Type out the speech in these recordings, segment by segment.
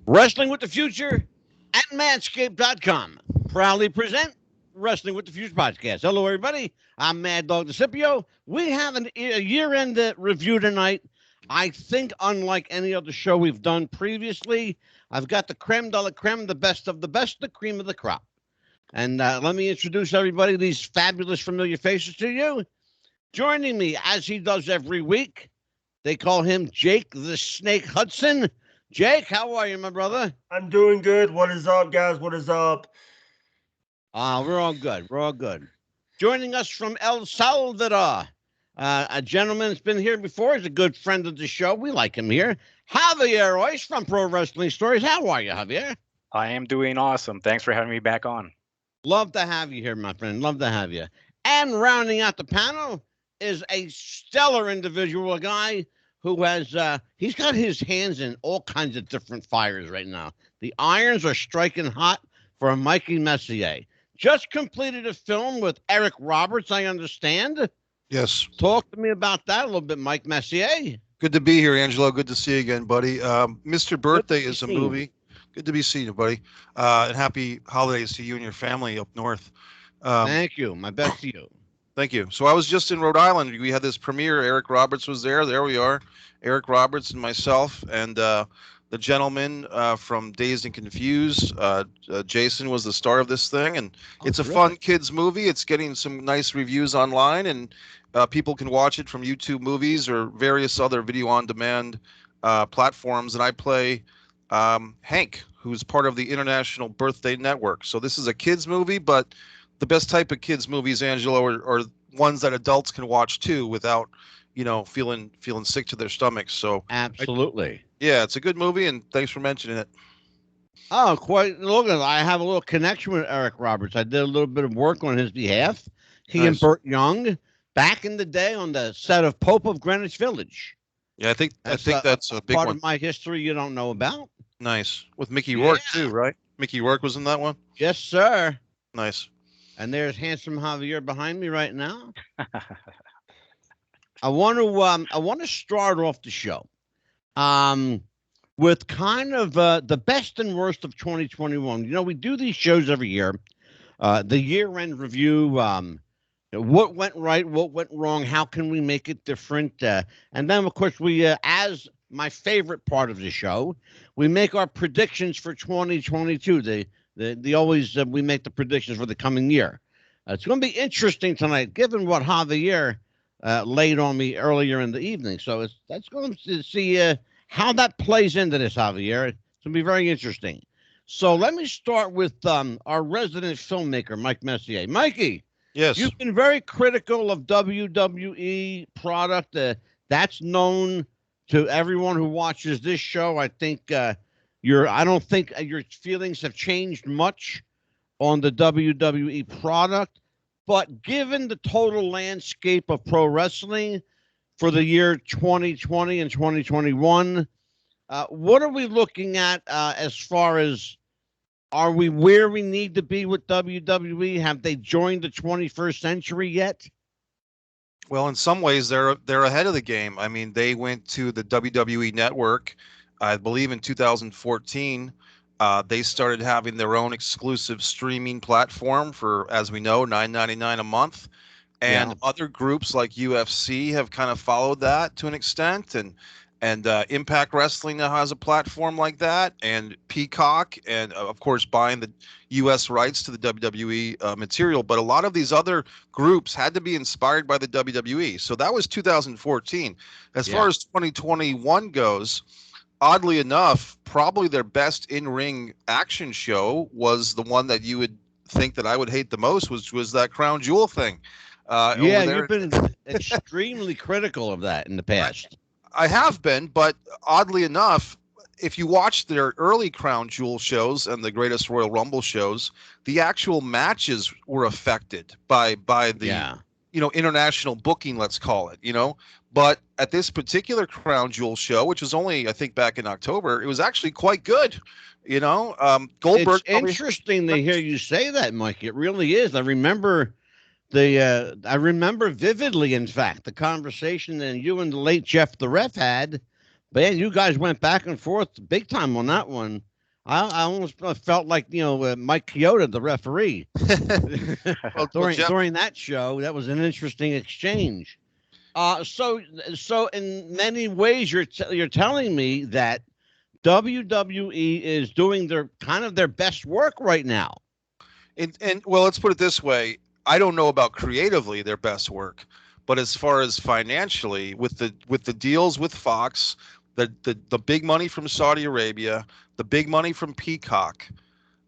Wrestling with the Future and Manscaped.com proudly present Wrestling with the Future podcast. Hello, everybody. I'm MadDog DISIPIO. We have a year-end review tonight. I think, unlike any other show we've done previously, I've got the creme de la creme, the best of the best, the cream of the crop. And let me introduce everybody, these fabulous familiar faces to you. Joining me, as he does every week, they call him Jake the Snake Hudson. Jake, how are you, my brother? I'm doing good. What is up, guys? What is up? We're all good. We're all good. Joining us from El Salvador, a gentleman that's been here before. He's a good friend of the show. We like him here. Javier Ost from Pro Wrestling Stories. How are you, Javier? I am doing awesome. Thanks for having me back on. Love to have you here, my friend. Love to have you. And rounding out the panel is a stellar individual, a guy who has, he's got his hands in all kinds of different fires right now. The irons are striking hot for Mikey Messier. Just completed a film with Eric Roberts, I understand. Yes. Talk to me about that a little bit, Mike Messier. Good to be here, Angelo. Good to see you again, buddy. Mr. Birthday is a seen you. movie. Good to be seeing you, buddy. And happy holidays to you and your family up north. Thank you. My best to you. Thank you. So I was just in Rhode Island. We had this premiere. Eric Roberts was there. There we are. Eric Roberts and myself and the gentleman from Dazed and Confused. Jason was the star of this thing. And it's a fun kids movie. It's getting some nice reviews online. And people can watch it from YouTube Movies or various other video-on-demand platforms. And I play Hank, who's part of the International Birthday Network. So this is a kids movie, but the best type of kids movies, Angelo, are ones that adults can watch too without, feeling sick to their stomachs. So absolutely. It's a good movie, and thanks for mentioning it. Oh, quite. Look, I have a little connection with Eric Roberts. I did a little bit of work on his behalf. He and Burt Young back in the day on the set of Pope of Greenwich Village. Yeah, I think that's a big part one. Of my history you don't know about. Nice. With Mickey Rourke too, right? Mickey Rourke was in that one? Yes, sir. Nice. And there's handsome Javier behind me right now. I want to start off the show with kind of the best and worst of 2021. We do these shows every year. The year-end review, what went right, what went wrong, how can we make it different? And then, of course, we, as my favorite part of the show, we make our predictions for 2022. We make the predictions for the coming year. It's going to be interesting tonight, given what Javier laid on me earlier in the evening. So that's going to see how that plays into this, Javier. It's going to be very interesting. So let me start with our resident filmmaker, Mike Messier. Mikey, yes, you've been very critical of WWE product. That's known to everyone who watches this show. I think I don't think your feelings have changed much on the WWE product, but given the total landscape of pro wrestling for the year 2020 and 2021, what are we looking at as far as, are we where we need to be with WWE? Have they joined the 21st century yet? Well, in some ways, they're ahead of the game. I mean, they went to the WWE Network, I believe, in 2014. They started having their own exclusive streaming platform for, as we know, $9.99 a month. And other groups like UFC have kind of followed that to an extent. And Impact Wrestling now has a platform like that. And Peacock, and of course, buying the U.S. rights to the WWE material. But a lot of these other groups had to be inspired by the WWE. So that was 2014. As far as 2021 goes, oddly enough, probably their best in-ring action show was the one that you would think that I would hate the most, which was that Crown Jewel thing. You've been extremely critical of that in the past. I have been, but oddly enough, if you watch their early Crown Jewel shows and the Greatest Royal Rumble shows, the actual matches were affected by the international booking, let's call it, But at this particular Crown Jewel show, which was only, I think, back in October, it was actually quite good. Goldberg. It's interesting to hear you say that, Mike. It really is. I remember vividly, in fact, the conversation that you and the late Jeff the Ref had. Man, you guys went back and forth big time on that one. I almost felt like Mike Chioda, the referee, during that show. That was an interesting exchange. So in many ways, you're telling me that WWE is doing their best work right now. And well, let's put it this way. I don't know about creatively their best work, but as far as financially, with the deals with Fox, the big money from Saudi Arabia, the big money from Peacock,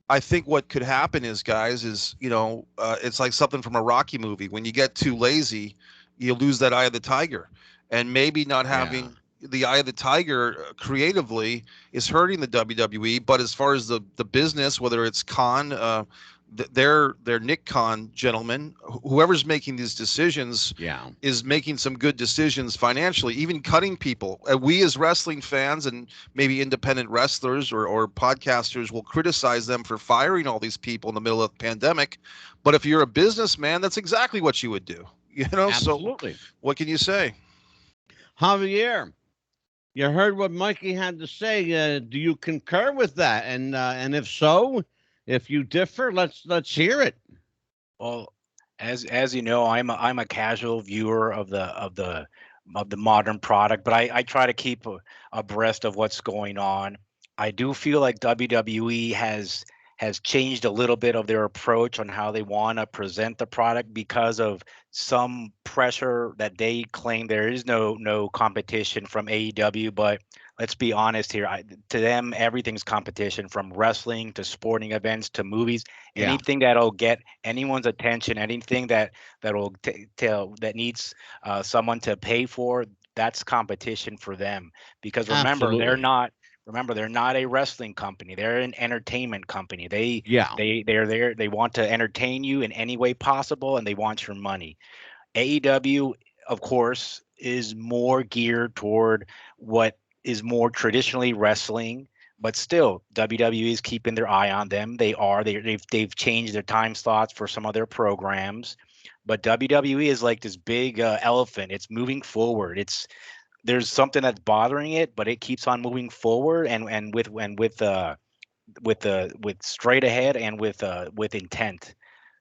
I think what could happen is, guys, it's like something from a Rocky movie. When you get too lazy, you lose that eye of the tiger, and maybe not having the eye of the tiger creatively is hurting the WWE. But as far as the business, whether it's Khan, their Nick Khan gentlemen, whoever's making these decisions, is making some good decisions financially, even cutting people. We as wrestling fans and maybe independent wrestlers or podcasters will criticize them for firing all these people in the middle of the pandemic. But if you're a businessman, that's exactly what you would do. Absolutely. So what can you say? Javier, you heard what Mikey had to say. Do you concur with that? And if so, if you differ, let's hear it. Well, as you know, I'm a casual viewer of the modern product, but I try to keep abreast of what's going on. I do feel like WWE has changed a little bit of their approach on how they want to present the product because of some pressure that they claim there is no competition from AEW. But let's be honest here, to them everything's competition, from wrestling to sporting events to movies. Anything that'll get anyone's attention, anything that'll that needs someone to pay for, that's competition for them. Because remember, they're not a wrestling company. They're an entertainment company. They're there. They want to entertain you in any way possible, and they want your money. AEW, of course, is more geared toward what is more traditionally wrestling, but still WWE is keeping their eye on them. They've changed their time slots for some of their programs, but WWE is like this big elephant. It's moving forward. There's something that's bothering it, but it keeps on moving forward, and with straight ahead and with intent.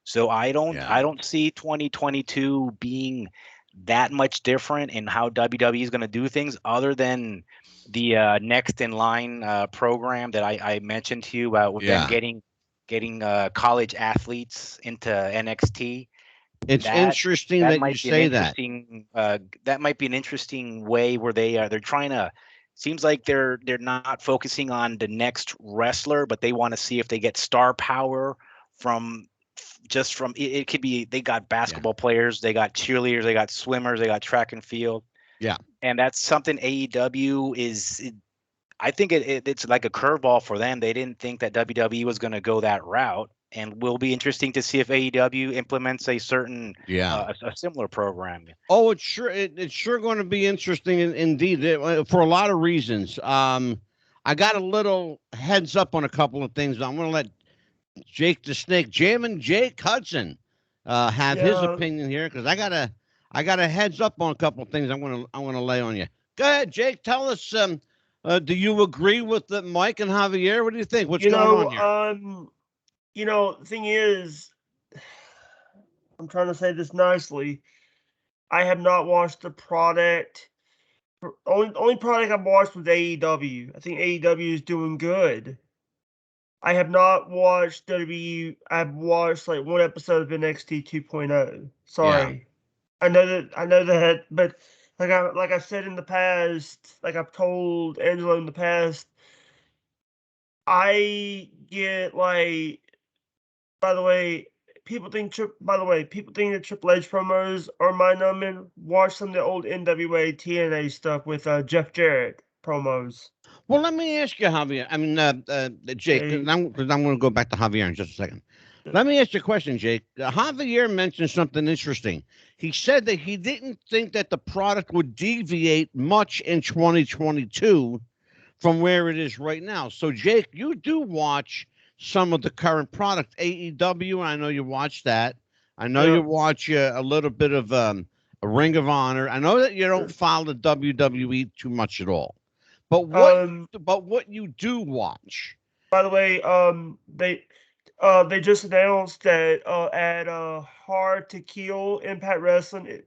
So I don't see 2022 being that much different in how WWE is going to do things, other than the next in line program that I mentioned to you about them getting college athletes into NXT. It's interesting that you say that. That might be an interesting way where they're trying to. Seems like they're not focusing on the next wrestler, but they want to see if they get star power from it could be they got basketball players, they got cheerleaders, they got swimmers, they got track and field. And that's something AEW is. I think it's like a curveball for them. They didn't think that WWE was going to go that route, and will be interesting to see if AEW implements a certain a similar program. Oh, it's sure going to be interesting indeed, for a lot of reasons. I got a little heads up on a couple of things. I'm going to let Jake the Snake, Jammin' Jake Hudson, have his opinion here, because I got a heads up on a couple of things I'm going to lay on you. Go ahead, Jake. Tell us. Do you agree with Mike and Javier? What do you think? What's going on here? The thing is, I'm trying to say this nicely. I have not watched the product. Only product I've watched was AEW. I think AEW is doing good. I have not watched WWE. I've watched like one episode of NXT 2.0. Sorry. I know that, but like I said in the past, like I've told Angelo in the past, I get like. By the way, people think that Triple H promos are mind-numbing. Watch some of the old NWA TNA stuff with Jeff Jarrett promos. Well, let me ask you, Javier. I mean, Jake, because I'm going to go back to Javier in just a second. Let me ask you a question, Jake. Javier mentioned something interesting. He said that he didn't think that the product would deviate much in 2022 from where it is right now. So, Jake, you do watch some of the current product, AEW, and I know you watch that. I know you watch a little bit of a Ring of Honor. I know that you don't follow the WWE too much at all. But what you do watch, By the way, they just announced that at Hard to Kill Impact Wrestling,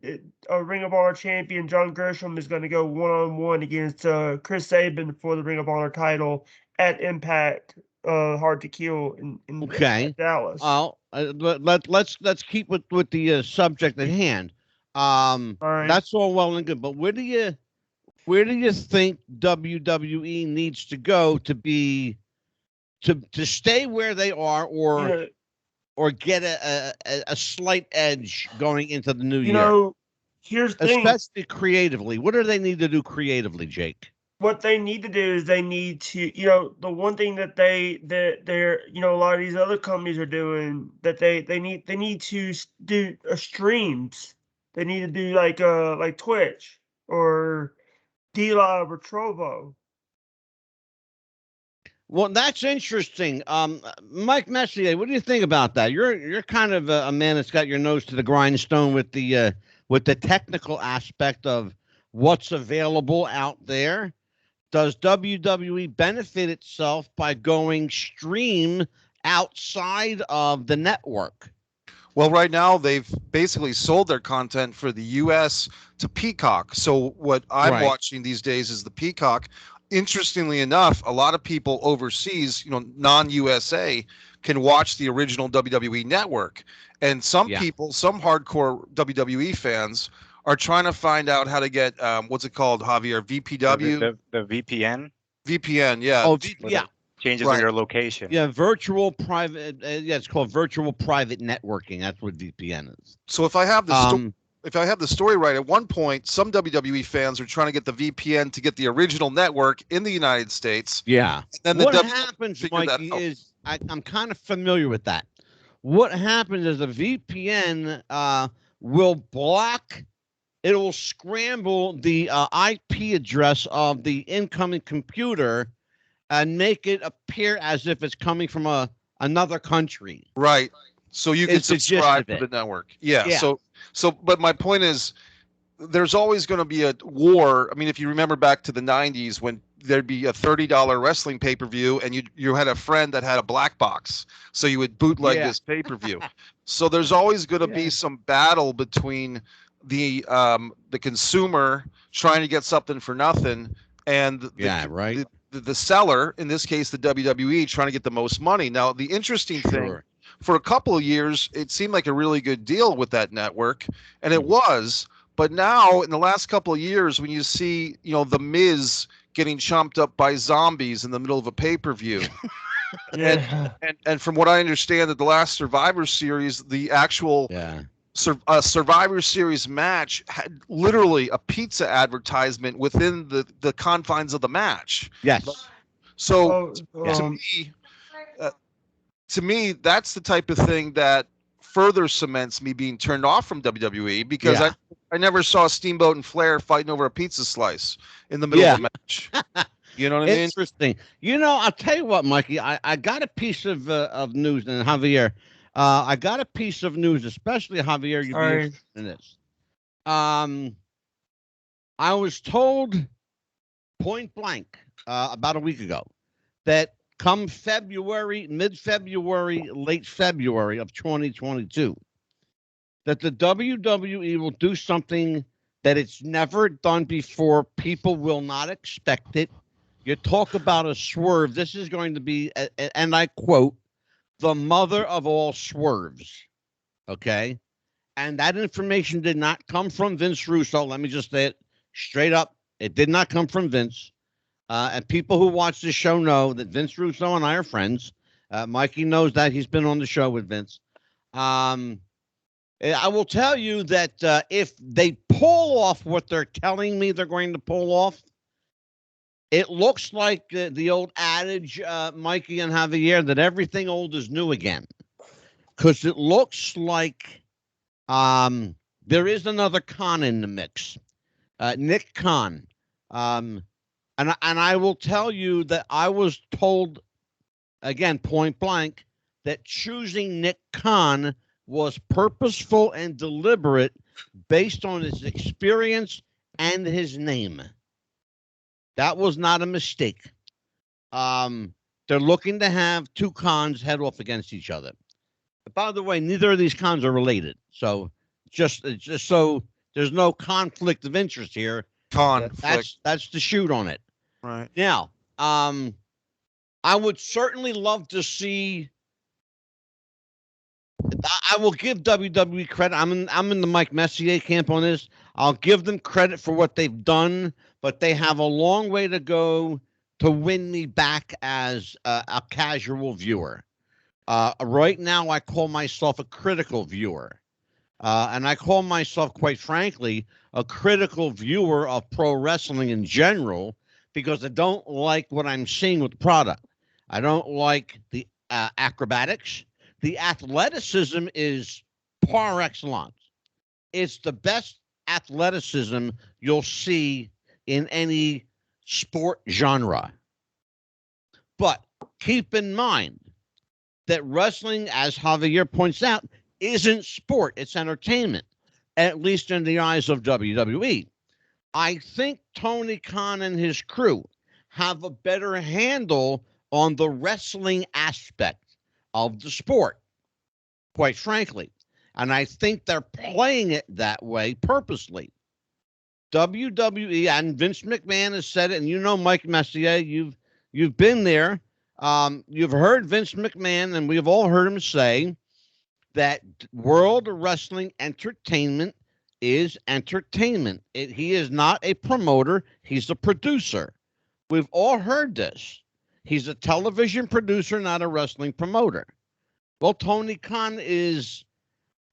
Ring of Honor champion John Gresham is going to go 1-on-1 against Chris Sabin for the Ring of Honor title at Impact Hard to Kill in Okay. Dallas. Well, let's keep with the subject at hand. All right. That's all well and good, but where do you think WWE needs to go to be to stay where they are, or get a slight edge going into the new year? Here's the thing. Especially creatively. What do they need to do creatively, Jake? What they need to do is they need to, the one thing that they're, a lot of these other companies are doing that they need to do streams. They need to do like Twitch or D-Live or Trovo. Well, that's interesting. Mike Messier, what do you think about that? You're kind of a man that's got your nose to the grindstone with the technical aspect of what's available out there. Does WWE benefit itself by going stream outside of the network? Well, right now they've basically sold their content for the U.S. to Peacock. So what I'm watching these days is the Peacock. Interestingly enough, a lot of people overseas, non-USA, can watch the original WWE network. And some people, some hardcore WWE fans, are trying to find out how to get what's it called, Javier? VPW? The VPN? VPN, yeah. Oh, Changes your location. Yeah, virtual private. It's called virtual private networking. That's what VPN is. So if I have the story right, at one point, some WWE fans are trying to get the VPN to get the original network in the United States. Yeah. And then what happens, Mikey, is I'm kind of familiar with that. What happens is a VPN will block. It will scramble the IP address of the incoming computer and make it appear as if it's coming from another country. Right. So you can subscribe to the network. Yeah. So, but my point is, there's always going to be a war. I mean, if you remember back to the 90s when there'd be a $30 wrestling pay-per-view and you had a friend that had a black box, so you would bootleg this pay-per-view. So there's always going to be some battle between the consumer trying to get something for nothing and the seller, in this case the WWE, trying to get the most money. Now the interesting thing, for a couple of years it seemed like a really good deal with that network, and it was. But now, in the last couple of years, when you see, The Miz getting chomped up by zombies in the middle of a pay-per-view, and from what I understand, that the last Survivor Series, the actual Survivor Series match had literally a pizza advertisement within the confines of the match. Yes. So to me, that's the type of thing that further cements me being turned off from WWE, because I never saw Steamboat and Flair fighting over a pizza slice in the middle of the match. You know what I mean? Interesting. I'll tell you what, Mikey, I got a piece of news, and Javier, I got a piece of news, especially Javier, you'd be interested in this. I was told point blank about a week ago that come February, mid-February, late February of 2022, that the WWE will do something that it's never done before. People will not expect it. You talk about a swerve. This is going to be, and I quote, the mother of all swerves. Okay? And that information did not come from Vince Russo. Let me just say it straight up. It did not come from Vince. And people who watch this show know that Vince Russo and I are friends. Mikey knows that. He's been on the show with Vince. I will tell you that if they pull off what they're telling me they're going to pull off, it looks like the old adage, Mikey and Javier, that everything old is new again. Because it looks like there is another Khan in the mix. Nick Khan. And I will tell you that I was told, again, point blank, that choosing Nick Khan was purposeful and deliberate based on his experience and his name. That was not a mistake. They're looking to have two cons head off against each other. But by the way, neither of these cons are related. So just so there's no conflict of interest here. Conflict. That's the shoot on it. Right. Now, I would certainly love to see. I will give WWE credit. I'm in the Mike Messier camp on this. I'll give them credit for what they've done, but they have a long way to go to win me back as a casual viewer. Right now, I call myself a critical viewer. And I call myself, quite frankly, a critical viewer of pro wrestling in general because I don't like what I'm seeing with the product. I don't like the acrobatics. The athleticism is par excellence. It's the best athleticism you'll see in any sport genre. But keep in mind that wrestling, as Javier points out, isn't sport. It's entertainment, at least in the eyes of WWE. I think Tony Khan and his crew have a better handle on the wrestling aspect of the sport, quite frankly. And I think they're playing it that way purposely. WWE and Vince McMahon has said it, and you know, Mike Messier, you've been there. You've heard Vince McMahon, and we've all heard him say that World Wrestling Entertainment is entertainment. He is not a promoter. He's a producer. We've all heard this. He's a television producer, not a wrestling promoter. Well, Tony Khan is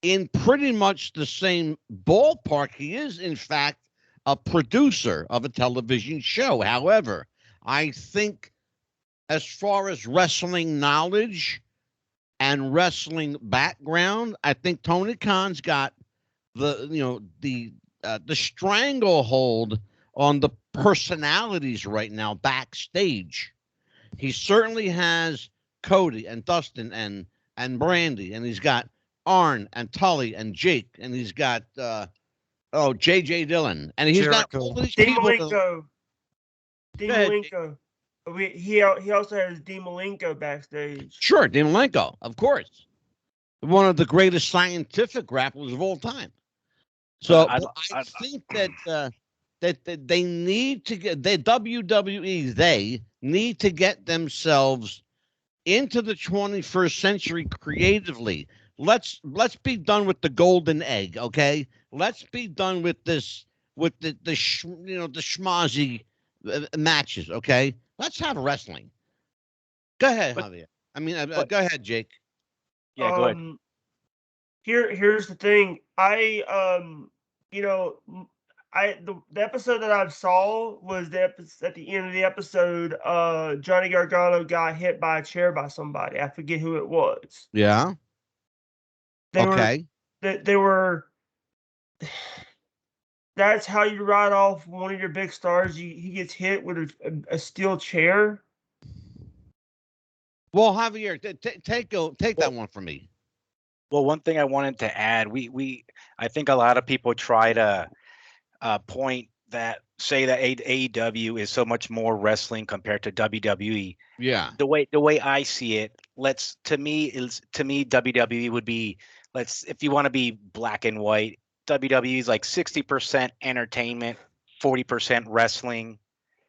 in pretty much the same ballpark. He is, in fact, a producer of a television show. However, I think as far as wrestling knowledge and wrestling background, I think Tony Khan's got the stranglehold on the personalities right now backstage. He certainly has Cody and Dustin and Brandy, and he's got Arn and Tully and Jake, and he's got J.J. Dillon, and he's Jericho. got all these Dean people. Malenko. He also has Dean Malenko backstage. Sure, Dean Malenko, of course, one of the greatest scientific grapplers of all time. So I think that they need to get WWE. They need to get themselves into the 21st century creatively. Let's be done with the golden egg, okay? Let's be done with this, with the schmozzy matches, okay? Let's have wrestling. Go ahead, Javier. I mean, go ahead, Jake. Yeah, go ahead. Here's the thing. The episode that I saw was at the end of the episode. Johnny Gargano got hit by a chair by somebody. I forget who it was. Yeah. They were. That's how you write off one of your big stars. He gets hit with a steel chair. Well, Javier, take that one from me. Well, one thing I wanted to add, I think a lot of people try to say that AEW is so much more wrestling compared to WWE. Yeah. The way I see it, to me WWE would be, if you want to be black and white, WWE is like 60% entertainment, 40% wrestling,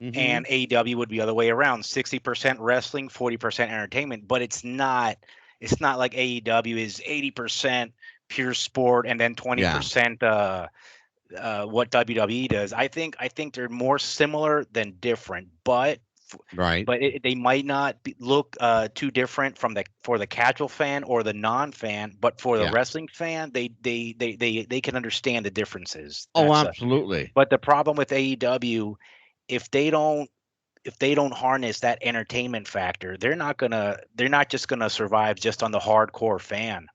and AEW would be the other way around, 60% wrestling, 40% entertainment. But it's not like AEW is 80% pure sport and then 20% what WWE does. I think they're more similar than different, but they might not look too different for the casual fan or the non-fan, but for the wrestling fan, they can understand the differents. Absolutely. But the problem with AEW, if they don't harness that entertainment factor, they're not just gonna survive just on the hardcore fan.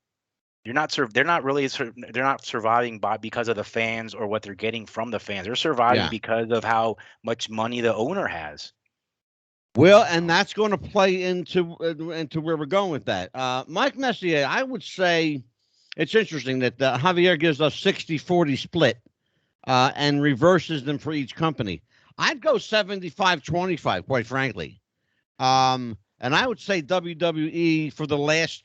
They're not surviving because of the fans or what they're getting from the fans. They're surviving because of how much money the owner has. Well, and that's going to play into where we're going with that. Mike Messier, I would say it's interesting that Javier gives us 60-40 split and reverses them for each company. I'd go 75-25, quite frankly. And I would say WWE for the last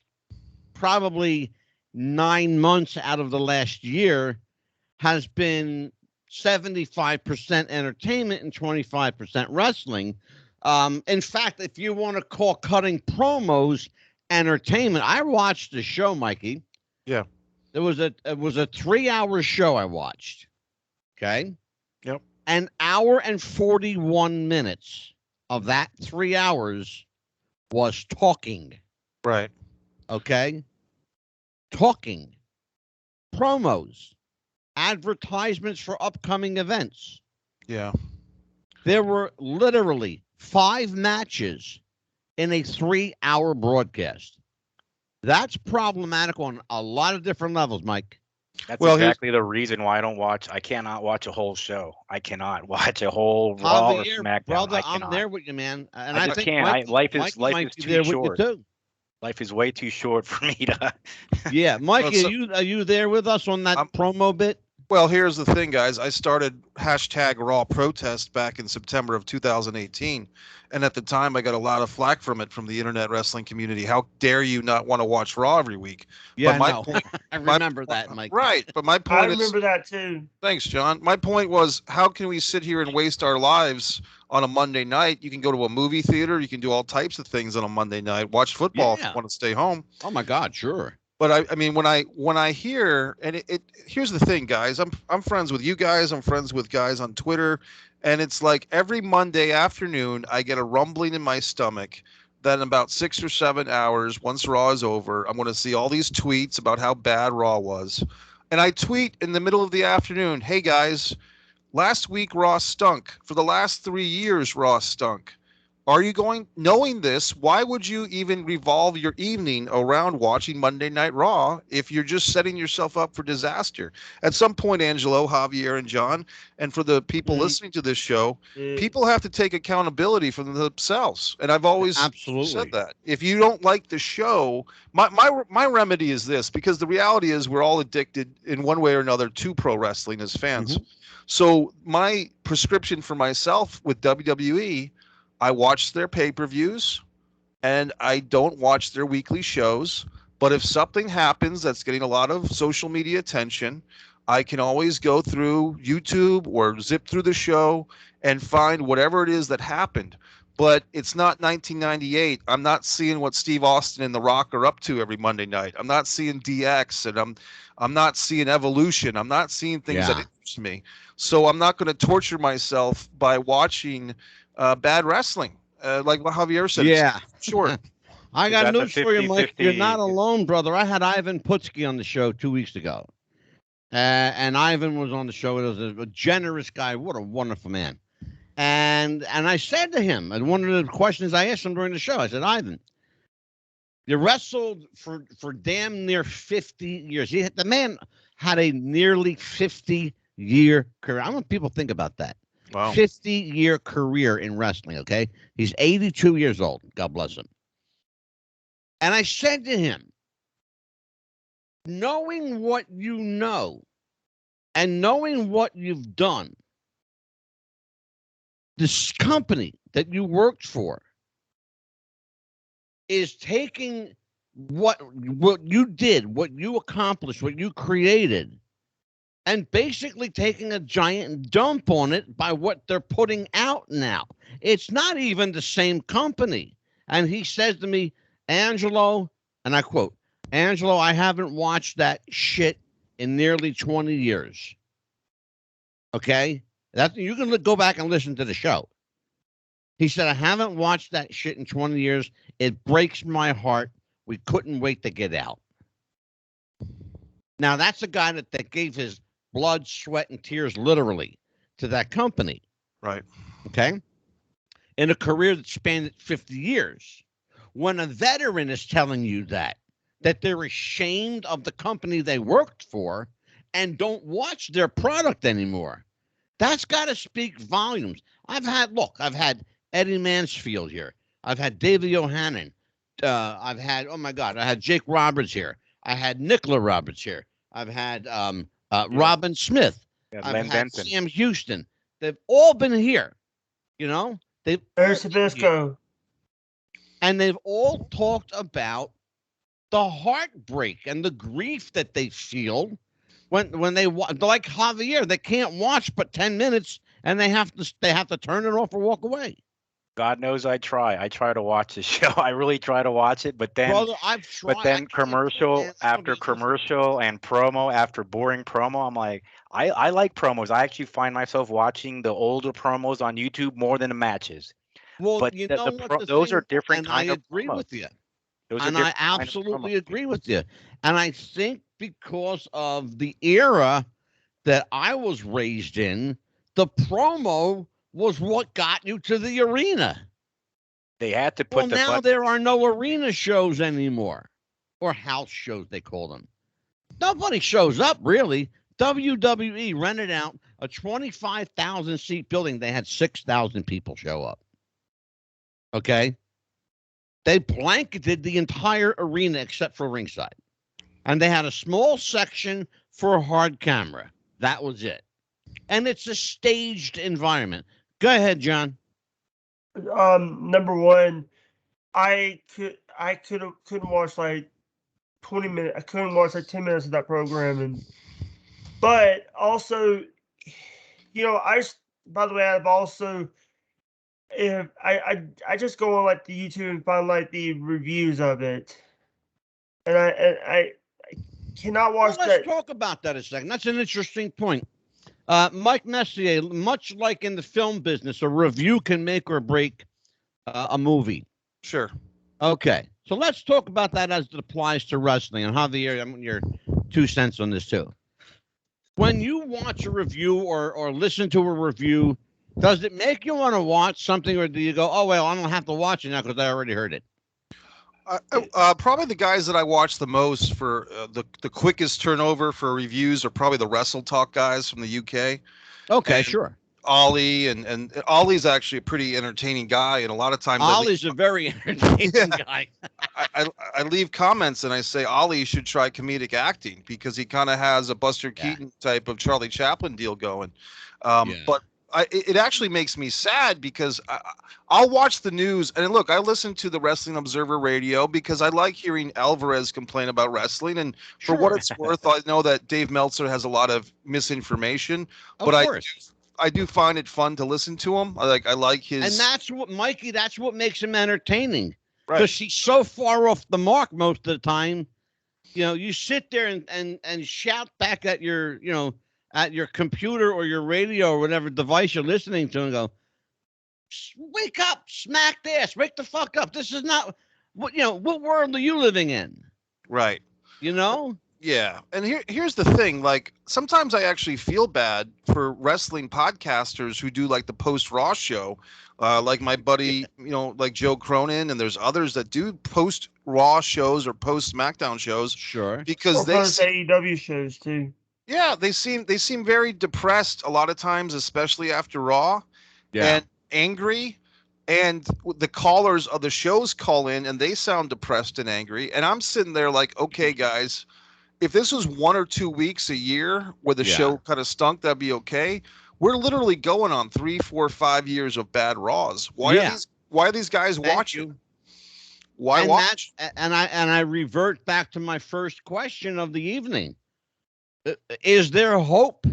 probably 9 months out of the last year has been 75% entertainment and 25% wrestling. In fact, if you want to call cutting promos entertainment, I watched the show, Mikey. Yeah. It was a 3-hour show I watched. Okay. Yep. An hour and 41 minutes of that 3 hours was talking. Right. Okay. Talking. Promos. Advertisements for upcoming events. Yeah. There were literally 5 matches in a 3-hour broadcast. That's problematic on a lot of different levels, Mike. That's Well, exactly the reason why I cannot watch a whole show. I cannot watch a whole Raw or Javier, SmackDown. brother, I cannot. I'm there with you, man. And I I just think can't. Mikey Life might is be too there short. with you too. Life is way too short for me to. Yeah, Mikey, Well, are you there with us on that promo bit? Well, here's the thing, guys. I started hashtag Raw Protest back in September of 2018. And at the time, I got a lot of flack from it from the internet wrestling community. How dare you not want to watch Raw every week? Yeah, but I know. I remember that, Mike. Right. But my I point is, remember that too. thanks, John. My point was, how can we sit here and waste our lives on a Monday night? You can go to a movie theater. You can do all types of things on a Monday night. Watch football if you want to stay home. Oh, my God, sure. But I mean, when I hear, and here's the thing, guys. I'm friends with you guys. I'm friends with guys on Twitter, and it's like every Monday afternoon, I get a rumbling in my stomach that in about 6 or 7 hours, once Raw is over, I'm going to see all these tweets about how bad Raw was, and I tweet in the middle of the afternoon, "Hey guys, last week Raw stunk. For the last 3 years, Raw stunk. Are you going, knowing this, why would you even revolve your evening around watching Monday Night Raw if you're just setting yourself up for disaster?" At some point, Angelo, Javier, and John, and for the people listening to this show, people have to take accountability for themselves. And I've always said that. If you don't like the show, my remedy is this, because the reality is we're all addicted in one way or another to pro wrestling as fans. So my prescription for myself with WWE, I watch their pay-per-views and I don't watch their weekly shows. But if something happens that's getting a lot of social media attention, I can always go through YouTube or zip through the show and find whatever it is that happened. But it's not 1998. I'm not seeing what Steve Austin and The Rock are up to every Monday night. I'm not seeing DX, and I'm not seeing Evolution. I'm not seeing things that interest me. So I'm not going to torture myself by watching bad wrestling, like what Javier said. Yeah, sure. I got news for you, Mike. You're not alone, brother. I had Ivan Putski on the show 2 weeks ago, and Ivan was on the show. He was a generous guy. What a wonderful man. And I said to him, and one of the questions I asked him during the show, I said, Ivan, you wrestled for damn near 50 years. The man had a nearly 50-year career. I want people to think about that. Wow. 50-year career in wrestling, okay? He's 82 years old. God bless him. And I said to him, knowing what you know and knowing what you've done, this company that you worked for is taking what you did, what you accomplished, what you created, and basically taking a giant dump on it by what they're putting out now. It's not even the same company. And he says to me, Angelo, and I quote, Angelo, I haven't watched that shit in nearly 20 years. Okay? You can go back and listen to the show. He said, I haven't watched that shit in 20 years. It breaks my heart. We couldn't wait to get out. Now, that's a guy that gave his blood, sweat, and tears literally to that company. Right. Okay? In a career that spanned 50 years. When a veteran is telling you that they're ashamed of the company they worked for and don't watch their product anymore, that's got to speak volumes. I've had Eddie Mansfield here. I've had David Yohanan. I've had, oh my God, I had Jake Roberts here. I had Nicola Roberts here. I've had Robin Smith. I've had Sam Houston. They've all been here. You know, There's Sabisco. and they've all talked about the heartbreak and the grief that they feel when they like Javier. They can't watch but 10 minutes, and they have to turn it off or walk away. God knows I try. I try to watch the show. I really try to watch it, but then Brother, I've tried. but then commercial after commercial and promo after boring promo, I'm like, I like promos. I actually find myself watching the older promos on YouTube more than the matches. Well, But you know what? those are different and I kind of agree promos. with you. Those are And I different kind of absolutely promos. agree with you. And I think because of the era that I was raised in, the promo was what got you to the arena. They had to Well, put the now there are no arena shows anymore, or house shows, they call them. Nobody shows up, really. WWE rented out a 25,000 seat building. They had 6,000 people show up. Okay? They blanketed the entire arena except for ringside. And they had a small section for hard camera. That was it. And it's a staged environment. Go ahead, John. Number one, I couldn't watch like 20 minutes. I couldn't watch like 10 minutes of that programming. But also, by the way, I've also, if I just go on like the YouTube and find like the reviews of it, and I cannot watch Well, that. let's talk about that a second. That's an interesting point. Mike Messier, much like in the film business, a review can make or break a movie. Sure. Okay, so let's talk about that as it applies to wrestling. And Javier, I want your 2 cents on this too. When you watch a review or listen to a review, does it make you want to watch something, or do you go, oh, well, I don't have to watch it now because I already heard it? Probably the guys that I watch the most for the quickest turnover for reviews are probably the Wrestle Talk guys from the UK. Okay, and sure. Ollie and Ollie's actually a pretty entertaining guy, and a lot of times Ollie's a very entertaining guy. I leave comments and I say Ollie should try comedic acting because he kind of has a Buster Keaton type of Charlie Chaplin deal going. But it actually makes me sad because I'll watch the news and look, I listen to the Wrestling Observer Radio because I like hearing Alvarez complain about wrestling, and for what it's worth, I know that Dave Meltzer has a lot of misinformation, but I do find it fun to listen to him. I like his, and that's what Mikey. That's what makes him entertaining, right? Because he's so far off the mark most of the time. You sit there and shout back at your at your computer or your radio or whatever device you're listening to, and go, "Wake up, smack ass, wake the fuck up! This is not what What world are you living in?" Right. Yeah, and here's the thing. Like, sometimes I actually feel bad for wrestling podcasters who do like the post Raw show, like my buddy, like Joe Cronin, and there's others that do post Raw shows or post SmackDown shows. Sure. Because they post AEW shows too. Yeah, they seem very depressed a lot of times, especially after Raw, and angry. And the callers of the shows call in, and they sound depressed and angry. And I'm sitting there like, okay, guys. If this was 1 or 2 weeks a year where the show kind of stunk, that'd be okay. We're literally going on 3, 4, 5 years of bad Raws. Why are these guys watching? Why watch? And I revert back to my first question of the evening. Is there hope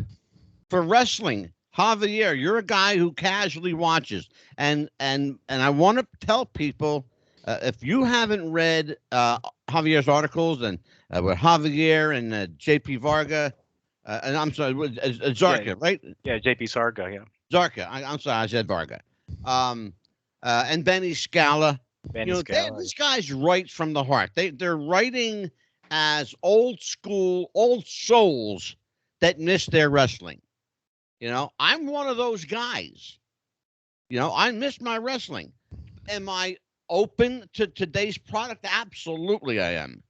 for wrestling? Javier, you're a guy who casually watches, and I want to tell people, if you haven't read Javier's articles and with Javier and JP Varga, and I'm sorry, Zarka, right? Yeah, JP Sarga, yeah. Zarka, I'm sorry, I said Varga. And Benny Scala. These guys write from the heart. They're writing as old school, old souls that miss their wrestling. I'm one of those guys. I miss my wrestling. Am I open to today's product? Absolutely, I am.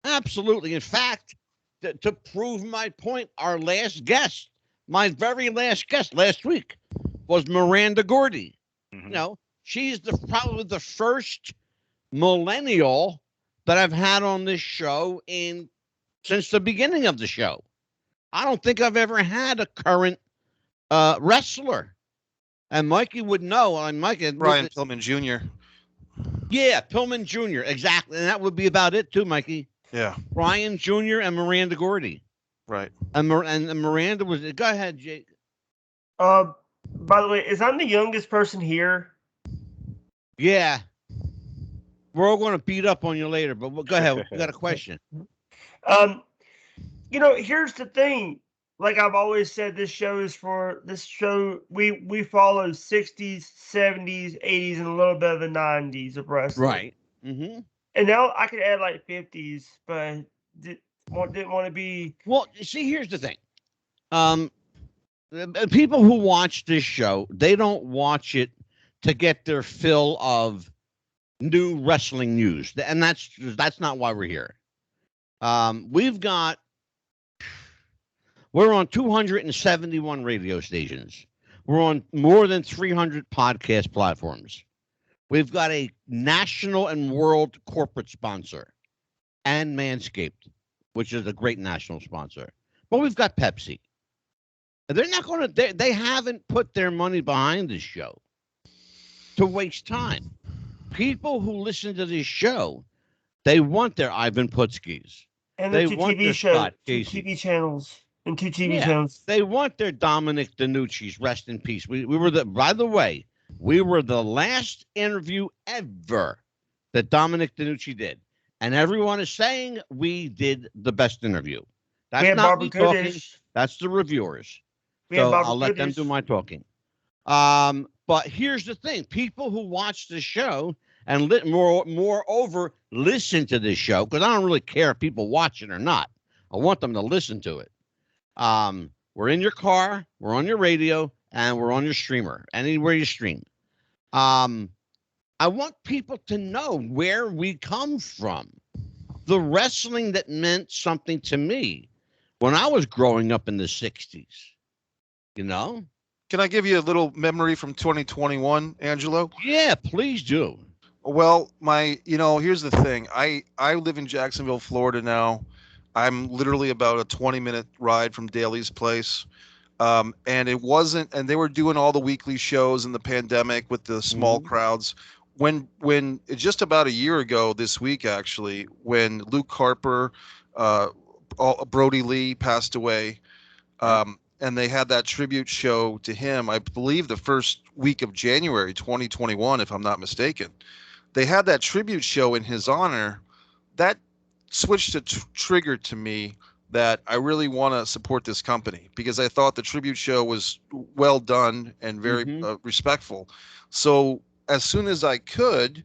Absolutely. In fact, to prove my point, our last guest, my very last guest last week, was Miranda Gordy. Mm-hmm. She's probably the first millennial that I've had on this show since the beginning of the show. I don't think I've ever had a current wrestler. And Mikey would know. Brian Pillman Jr. Yeah, Pillman Jr. Exactly, and that would be about it too, Mikey. Yeah. Ryan Jr. and Miranda Gordy. Right. And Miranda was. Go ahead, Jake. By the way, is I'm the youngest person here? Yeah. We're all going to beat up on you later, but go ahead. We got a question. Here's the thing. Like I've always said, this show. We follow 60s, 70s, 80s, and a little bit of the 90s of wrestling. Right. Mm-hmm. And now I could add like 50s, but didn't want to be. Well, see, here's the thing. The people who watch this show, they don't watch it to get their fill of new wrestling news, and that's not why we're here. We're on 271 radio stations. We're on more than 300 podcast platforms. We've got a national and world corporate sponsor, and Manscaped, which is a great national sponsor. But we've got Pepsi. They're not going to. They haven't put their money behind this show to waste time. People who listen to this show, they want their Ivan Putskis. And they the two want TV their shows, Scott two Casey. TV channels, and two TV Yeah. channels. They want their Dominic DeNucci's. Rest in peace. We were by the way, we were the last interview ever that Dominic DeNucci did. And everyone is saying we did the best interview. That's We had not Barbara me talking. Goodish. That's the reviewers. We had So Barbara I'll let them Goodish. do my talking. But here's the thing. People who watch the show and moreover listen to this show, because I don't really care if people watch it or not. I want them to listen to it. We're in your car, we're on your radio, and we're on your streamer, anywhere you stream. I want people to know where we come from. The wrestling that meant something to me when I was growing up in the 60s. You know? Can I give you a little memory from 2021, Angelo? Yeah, please do. Well, here's the thing. I live in Jacksonville, Florida now. I'm literally about a 20-minute ride from Daly's place. And they were doing all the weekly shows in the pandemic with the small crowds. When just about a year ago this week, actually, when Luke Harper, Brody Lee passed away, and they had that tribute show to him, I believe the first week of January 2021, if I'm not mistaken. They had that tribute show in his honor. That switched a trigger to me that I really want to support this company, because I thought the tribute show was well done and very respectful. So as soon as I could,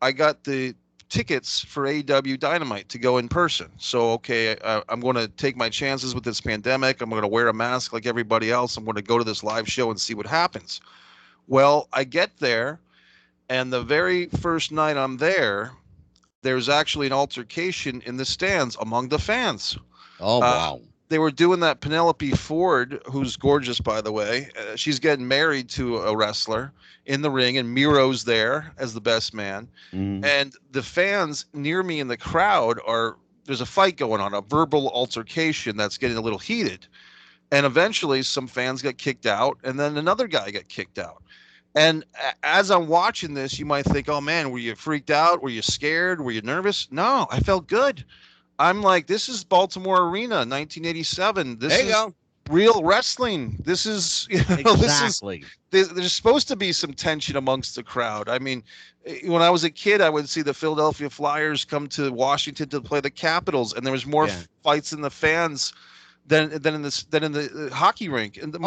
I got the tickets for AEW Dynamite to go in person. So, okay, I'm going to take my chances with this pandemic. I'm going to wear a mask like everybody else. I'm going to go to this live show and see what happens. Well, I get there, and the very first night I'm there, there's actually an altercation in the stands among the fans. Oh, wow. They were doing that Penelope Ford, who's gorgeous, by the way. She's getting married to a wrestler in the ring, and Miro's there as the best man. And the fans near me in the crowd there's a fight going on, a verbal altercation that's getting a little heated. And eventually some fans got kicked out, and then another guy got kicked out. And as I'm watching this, you might think, oh man, were you freaked out? Were you scared? Were you nervous? No, I felt good. I'm like, this is Baltimore Arena, 1987. This is real wrestling. This is, Exactly. There's supposed to be some tension amongst the crowd. I mean, when I was a kid, I would see the Philadelphia Flyers come to Washington to play the Capitals, and there was more fights in the fans than in the hockey rink. And the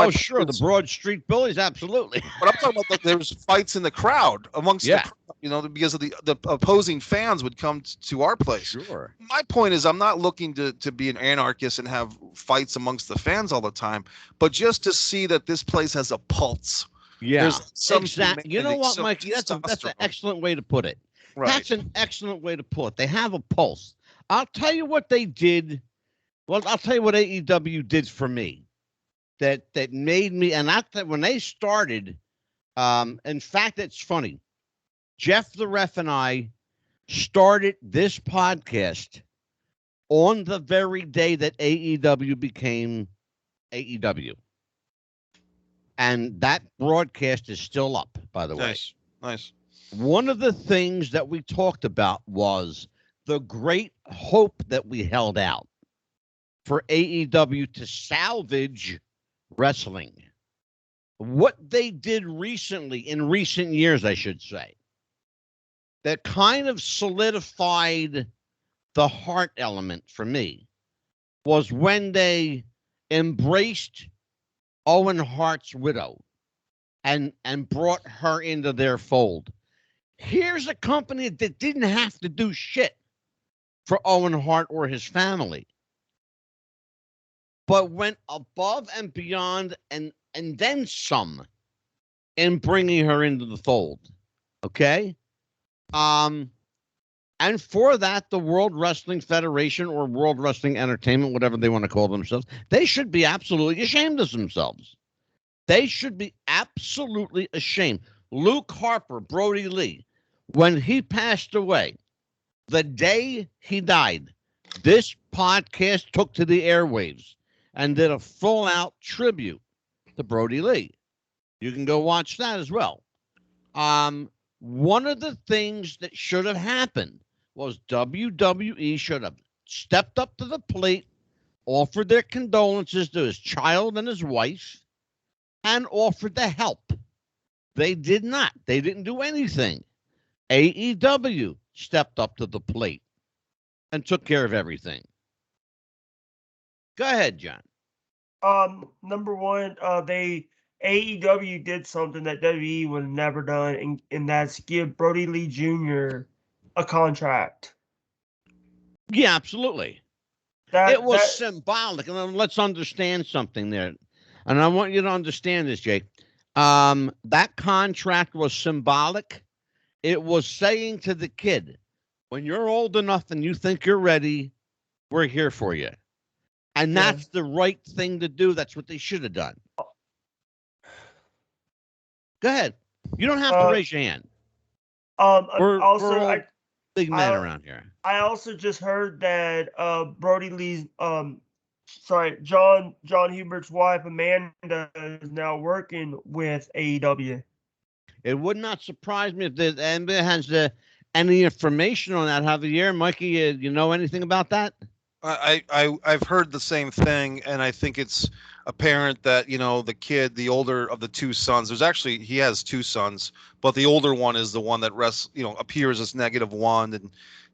Broad Street Bullies, absolutely. But I'm talking about there was fights in the crowd amongst the crowd, because of the opposing fans would come to our place. Sure. My point is, I'm not looking to be an anarchist and have fights amongst the fans all the time, but just to see that this place has a pulse. Yeah, exactly. You know what, Mikey? That's an excellent way to put it. Right. That's an excellent way to put it. They have a pulse. I'll tell you what they did. Well, I'll tell you what AEW did for me. That made me, and when they started, in fact, it's funny. Jeff the Ref and I started this podcast on the very day that AEW became AEW. And that broadcast is still up, by the way. Nice. one of the things that we talked about was the great hope that we held out for AEW to salvage wrestling. What they did recently, in recent years, I should say, that kind of solidified the heart element for me was when they embraced Owen Hart's widow and brought her into their fold. Here's a company that didn't have to do shit for Owen Hart or his family, but went above and beyond and then some in bringing her into the fold. Okay? And for that, the World Wrestling Federation or World Wrestling Entertainment, whatever they want to call themselves, they should be absolutely ashamed of themselves. They should be absolutely ashamed. Luke Harper, Brody Lee, when he passed away, the day he died, this podcast took to the airwaves and did a full-out tribute to Brody Lee. You can go watch that as well. One of the things that should have happened was WWE should have stepped up to the plate, offered their condolences to his child and his wife, and offered the help. They did not. They didn't do anything. AEW stepped up to the plate and took care of everything. Go ahead, John. Number one, AEW did something that WWE would have never done, and that's give Brody Lee Jr. a contract. Yeah, absolutely. It was symbolic. And let's understand something there. And I want you to understand this, Jake. That contract was symbolic. It was saying to the kid, when you're old enough and you think you're ready, we're here for you. And that's the right thing to do. That's what they should have done. Go ahead. You don't have to raise your hand. We're all big men around here. I also just heard that Brody Lee's John Hubert's wife Amanda is now working with AEW. It would not surprise me if anybody has any information on that, Javier. Mikey, you know anything about that? I've heard the same thing, and I think it's apparent that the kid, the older of the two sons, he has two sons, but the older one is the one that appears as -1,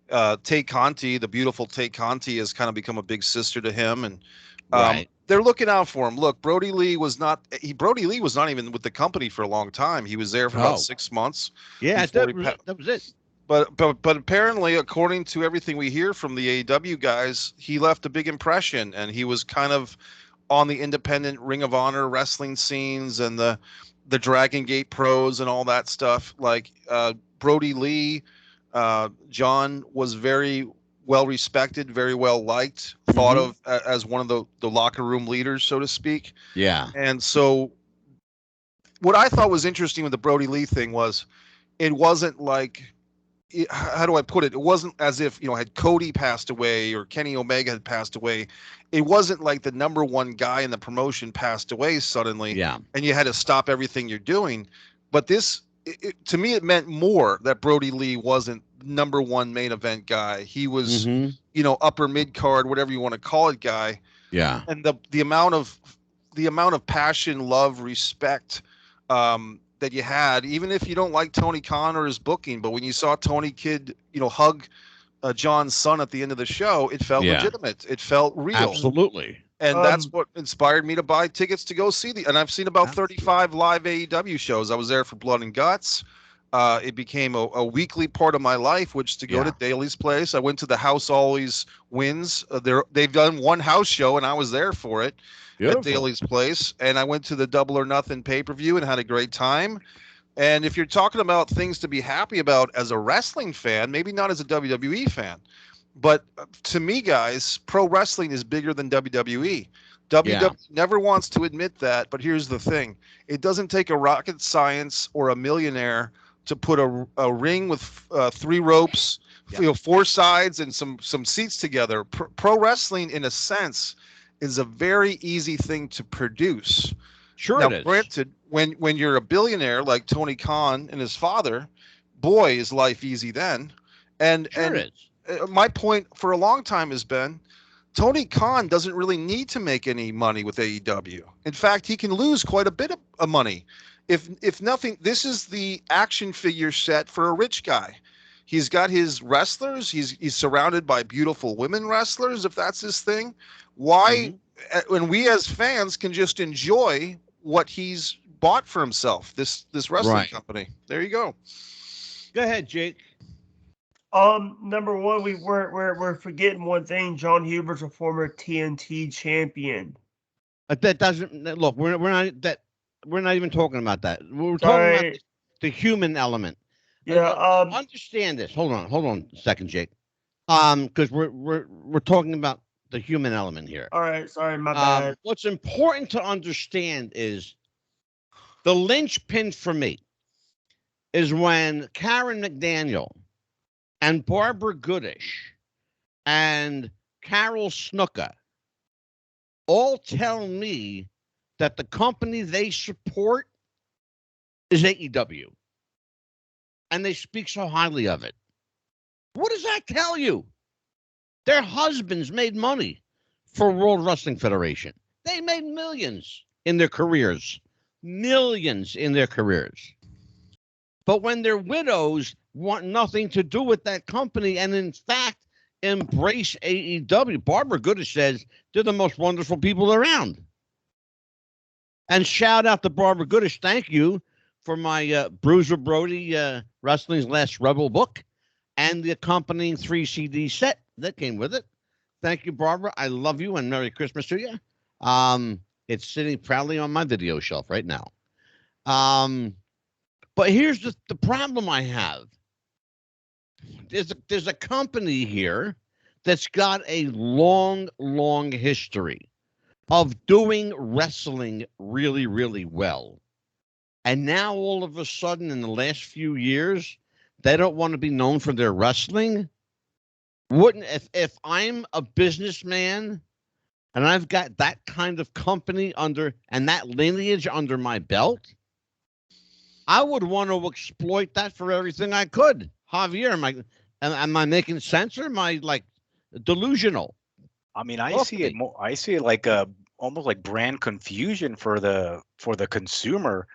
and Tay Conti, the beautiful Tay Conti, has kind of become a big sister to him, and right. They're looking out for him. Look, Brody Lee was not even with the company for a long time. He was there for about 6 months. Yeah, that was it. But apparently, according to everything we hear from the AEW guys, he left a big impression, and he was kind of on the independent Ring of Honor wrestling scenes and the Dragon Gate pros and all that stuff. Like Brody Lee, John was very well respected, very well liked, thought of as one of the locker room leaders, so to speak. Yeah. And so what I thought was interesting with the Brody Lee thing was it wasn't like, how do I put it? It wasn't as if, had Cody passed away or Kenny Omega had passed away. It wasn't like the number one guy in the promotion passed away suddenly. Yeah. And you had to stop everything you're doing. But this, to me, it meant more that Brody Lee wasn't number one main event guy. He was, upper mid card, whatever you want to call it, guy. Yeah. And the amount of passion, love, respect, that you had, even if you don't like Tony Khan or his booking, but when you saw Tony Kidd, hug John's son at the end of the show, it felt legitimate. It felt real. Absolutely. And that's what inspired me to buy tickets to go see and I've seen about 35 live AEW shows. I was there for Blood and Guts. It became a weekly part of my life, which to go to Daly's place. I went to the House Always Wins. They've done one house show, and I was there for it. Beautiful. At Daly's place, and I went to the Double or Nothing pay-per-view and had a great time. And if you're talking about things to be happy about as a wrestling fan, maybe not as a WWE fan, but to me, guys, pro wrestling is bigger than WWE. WWE never wants to admit that, but here's the thing. It doesn't take a rocket science or a millionaire to put a ring with 3 ropes, 4 sides, and some seats together. Pro wrestling, in a sense, is a very easy thing to produce. Sure, now, it is. Granted, when you're a billionaire like Tony Khan and his father, boy, is life easy then. And Sure it is. my point for a long time has been Tony Khan doesn't really need to make any money with AEW. In fact, he can lose quite a bit of money. If nothing, this is the action figure set for a rich guy. He's got his wrestlers. He's surrounded by beautiful women wrestlers, if that's his thing. Why, when we as fans can just enjoy what he's bought for himself, this wrestling company. There you go. Go ahead, Jake. Number one, we're forgetting one thing. John Huber's a former TNT champion. That doesn't look. We're not even talking about that. We're talking about the human element. Yeah. Understand this. Hold on a second, Jake. Because we're talking about the human element here. All right. Sorry, my bad. What's important to understand is the linchpin for me is when Karen McDaniel and Barbara Goodish and Carol Snuka all tell me that the company they support is AEW. And they speak so highly of it. What does that tell you? Their husbands made money for World Wrestling Federation. They made millions in their careers. Millions in their careers. But when their widows want nothing to do with that company and, in fact, embrace AEW, Barbara Goodish says they're the most wonderful people around. And shout out to Barbara Goodish. Thank you for my Bruiser Brody Wrestling's Last Rebel book and the accompanying 3 CD set that came with it. Thank you, Barbara. I love you and Merry Christmas to you. It's sitting proudly on my video shelf right now. But here's the problem I have. There's a company here that's got a long, long history of doing wrestling really, really well. And now all of a sudden in the last few years, they don't want to be known for their wrestling. If I'm a businessman and I've got that kind of company and that lineage under my belt, I would want to exploit that for everything I could. Javier, am I making sense or am I delusional? I mean, I see it like almost like brand confusion for the consumer.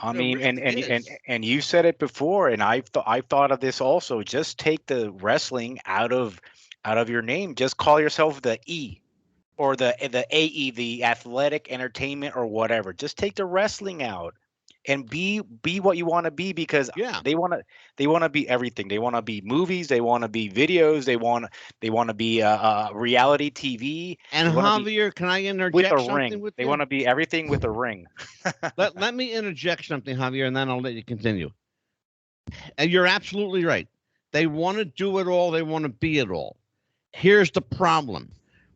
I mean, and you said it before, and I've thought of this also. Just take the wrestling out of your name. Just call yourself the E or the AE, the athletic entertainment or whatever. Just take the wrestling out and be what you want to be, because they want to be everything. They want to be movies. They want to be videos. They want to be reality TV. And Javier, can I interject something with you? They want to be everything with a ring. Let me interject something, Javier, and then I'll let you continue. And you're absolutely right. They want to do it all. They want to be it all. Here's the problem.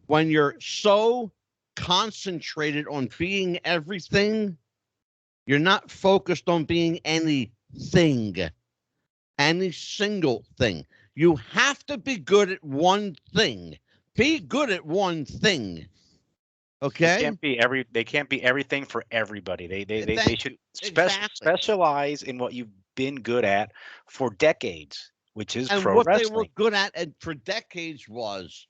When you're so concentrated on being everything, you're not focused on being anything, any single thing. You have to be good at one thing. Be good at one thing. Okay? They can't be everything for everybody. They should specialize in what you've been good at for decades, which is pro wrestling. And what they were good at for decades was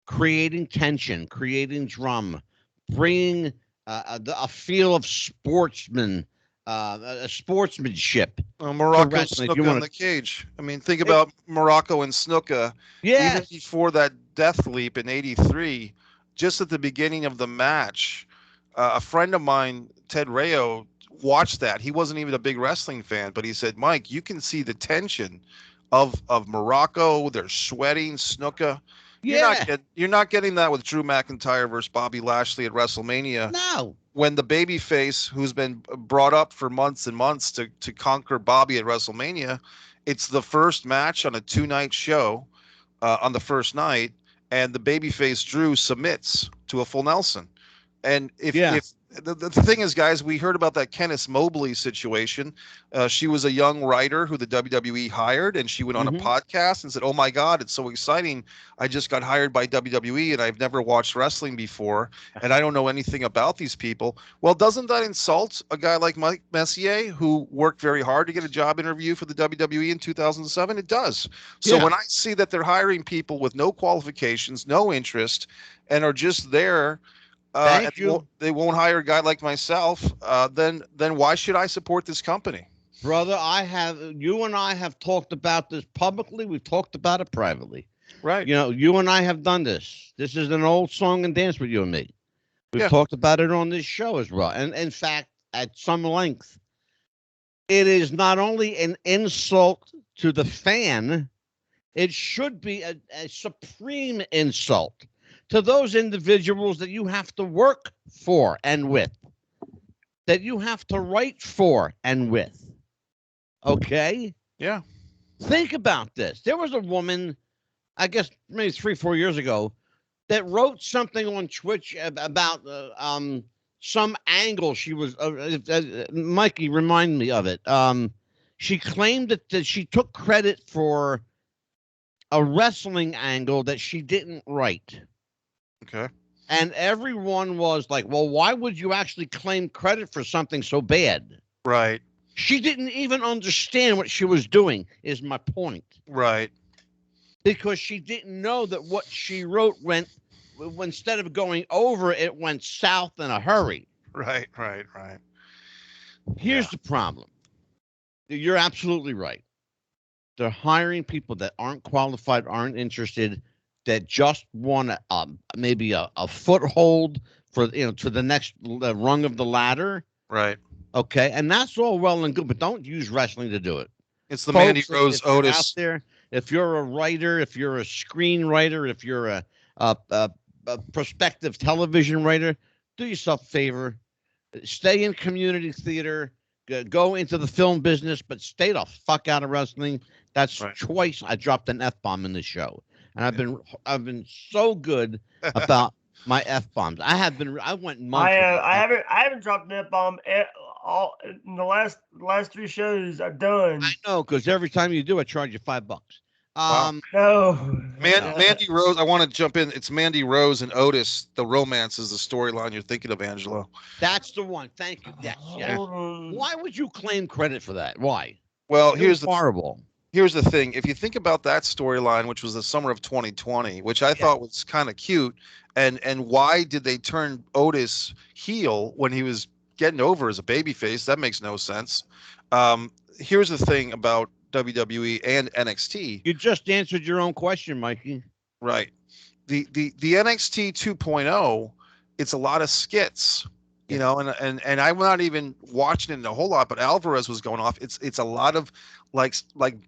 creating tension, creating drama, bringing a feel of sportsmanship. Morocco and Snuka in the cage. I mean, think about Morocco and Snuka. Yeah. Even before that death leap in '83, just at the beginning of the match, a friend of mine, Ted Rayo, watched that. He wasn't even a big wrestling fan, but he said, "Mike, you can see the tension of Morocco. They're sweating. Snuka." Yeah. You're not getting that with Drew McIntyre versus Bobby Lashley at WrestleMania. No. When the babyface, who's been brought up for months and months to conquer Bobby at WrestleMania, it's the first match on a 2-night show on the first night, and the babyface Drew submits to a full Nelson. And if the thing is, guys, we heard about that Kenneth Mobley situation. She was a young writer who the WWE hired, and she went on a podcast and said, "Oh my God, it's so exciting! I just got hired by WWE, and I've never watched wrestling before, and I don't know anything about these people." Well, doesn't that insult a guy like Mikey Messier, who worked very hard to get a job interview for the WWE in 2007? It does. So when I see that they're hiring people with no qualifications, no interest, and are just there. They won't hire a guy like myself. Then why should I support this company, brother? You and I have talked about this publicly. We've talked about it privately, right? You know, you and I have done this. This is an old song and dance with you and me. We've talked about it on this show as well, and in fact, at some length. It is not only an insult to the fan; it should be a supreme insult to those individuals that you have to work for and with, that you have to write for and with. Okay? Yeah. Think about this. There was a woman, I guess maybe 3-4 years ago, that wrote something on Twitch about some angle she was, Mikey, remind me of it. She claimed that she took credit for a wrestling angle that she didn't write. Okay. And everyone was like, well, why would you actually claim credit for something so bad? Right. She didn't even understand what she was doing, is my point. Right. Because she didn't know that what she wrote instead of going over, it went south in a hurry. Right. Here's the problem. You're absolutely right. They're hiring people that aren't qualified, aren't interested, that just want maybe a foothold for to the next rung of the ladder. Right. Okay, and that's all well and good, but don't use wrestling to do it. It's the Mandy Rose Otis out there. If you're a writer, if you're a screenwriter, if you're a prospective television writer, do yourself a favor. Stay in community theater. Go into the film business, but stay the fuck out of wrestling. That's right. Twice I dropped an F-bomb in the show. And I've been so good about my F-bombs. I went months. I haven't dropped an F-bomb all in the last 3 shows I've done. I know, because every time you do, I charge you $5. Wow. No. Mandy Rose, I want to jump in. It's Mandy Rose and Otis. The romance is the storyline you're thinking of, Angelo. That's the one. Thank you. Yes. Why would you claim credit for that? Why? Well, here's horrible. Here's the thing. If you think about that storyline, which was the summer of 2020, which I thought was kind of cute, and why did they turn Otis heel when he was getting over as a babyface? That makes no sense. Here's the thing about WWE and NXT. You just answered your own question, Mikey. Right. The NXT 2.0, it's a lot of skits. You know, and I'm not even watching it a whole lot, but Alvarez was going off. It's a lot of like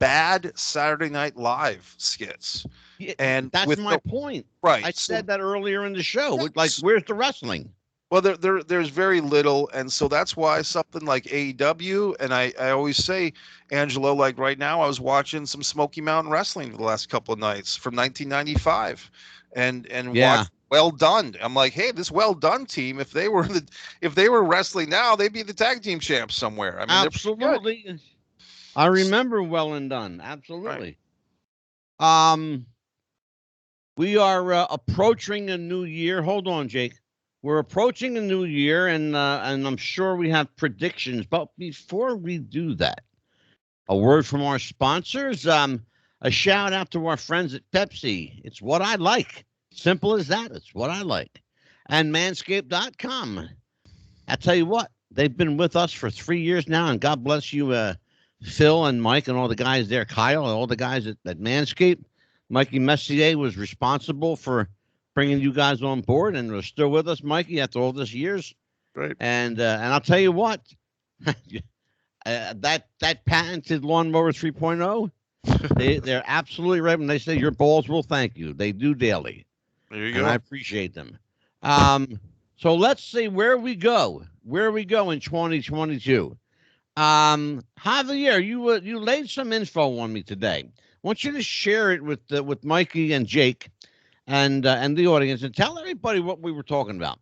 bad Saturday Night Live skits. Yeah, and that's my point. Right. I said that earlier in the show. Like, where's the wrestling? Well, there's very little, and so that's why something like AEW, and I always say, Angelo, like right now, I was watching some Smoky Mountain Wrestling for the last couple of nights from 1995, and watched Well Done. I'm like, hey, this Well Done team, if they were wrestling now, they'd be the tag team champs somewhere. I mean, absolutely. I remember Well and Done. Absolutely. Right. We are approaching a new year. Hold on, Jake. We're approaching a new year, and I'm sure we have predictions. But before we do that, a word from our sponsors. A shout out to our friends at Pepsi. It's what I like. Simple as that. It's what I like. And Manscaped.com. I tell you what, they've been with us for 3 years now, and God bless you, Phil and Mike and all the guys there, Kyle and all the guys at Manscaped. Mikey Messier was responsible for bringing you guys on board, and are still with us, Mikey, after all these years. Right. And I'll tell you what, that patented lawnmower 3.0, they're absolutely right when they say your balls will thank you. They do daily. There you go. And I appreciate them. So let's see where we go. Where we go in 2022. Javier, you laid some info on me today. I want you to share it with Mikey and Jake and the audience, and tell everybody what we were talking about.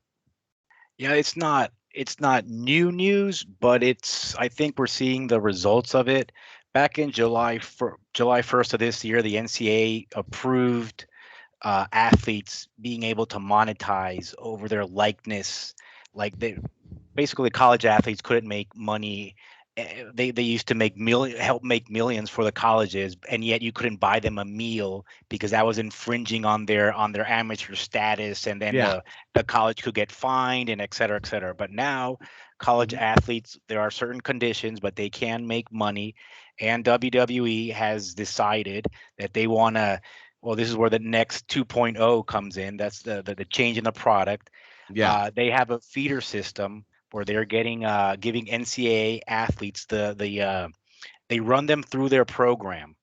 Yeah, it's not it's not new news, but I think we're seeing the results of it. Back in July 1st of this year, the NCAA approved athletes being able to monetize over their likeness. Like basically college athletes couldn't make money. They used to help make millions for the colleges, and yet you couldn't buy them a meal because that was infringing on their amateur status, and then the college could get fined and et cetera, et cetera. But now college athletes, there are certain conditions, but they can make money, and WWE has decided that they want to. Well, this is where the next 2.0 comes in. That's the change in the product. Yeah. They have a feeder system where they're giving NCAA athletes they run them through their program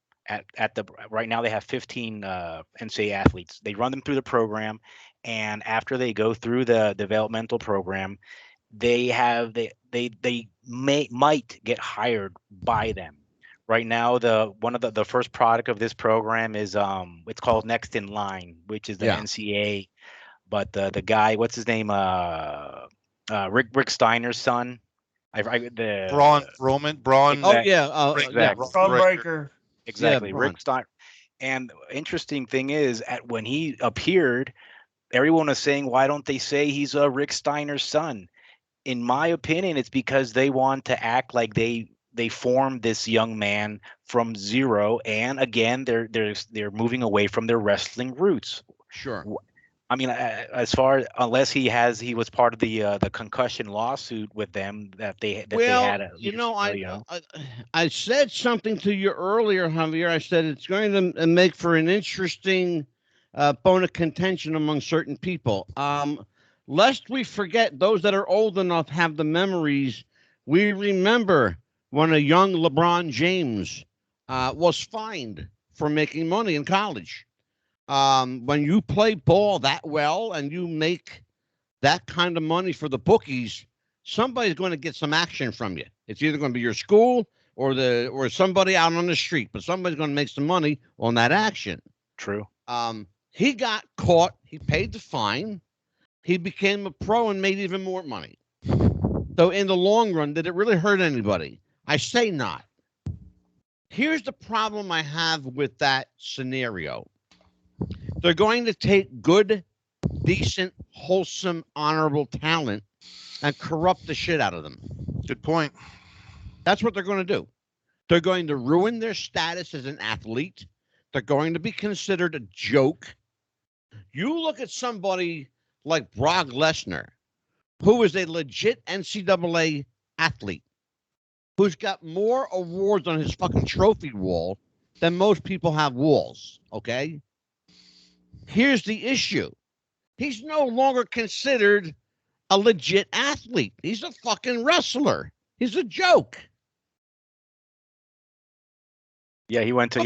right now they have 15 NCAA athletes. They run them through the program, and after they go through the developmental program, they might get hired by them. Right now, one of the first product of this program is it's called Next in Line, which is the NCAA. But the guy, what's his name? Rick Steiner's son. Braun Roman. Braun. Oh yeah. Exactly. Braun Breaker. Exactly. Yeah, Rick Steiner. And interesting thing is, when he appeared, everyone was saying, "Why don't they say he's Rick Steiner's son?" In my opinion, it's because they want to act like they formed this young man from zero, and again, they're moving away from their wrestling roots. Sure. I mean, unless he was part of the concussion lawsuit with them that they had. I said something to you earlier, Javier. I said it's going to make for an interesting bone of contention among certain people. Lest we forget, those that are old enough have the memories. We remember when a young LeBron James was fined for making money in college. When you play ball that well and you make that kind of money for the bookies, somebody's going to get some action from you. It's either going to be your school or somebody out on the street, but somebody's going to make some money on that action. True. He got caught. He paid the fine. He became a pro and made even more money. So in the long run, did it really hurt anybody? I say not. Here's the problem I have with that scenario. They're going to take good, decent, wholesome, honorable talent and corrupt the shit out of them. Good point. That's what they're going to do. They're going to ruin their status as an athlete. They're going to be considered a joke. You look at somebody like Brock Lesnar, who is a legit NCAA athlete, who's got more awards on his fucking trophy wall than most people have walls, okay? Here's the issue. He's no longer considered a legit athlete. He's a fucking wrestler. He's a joke. Yeah, he had to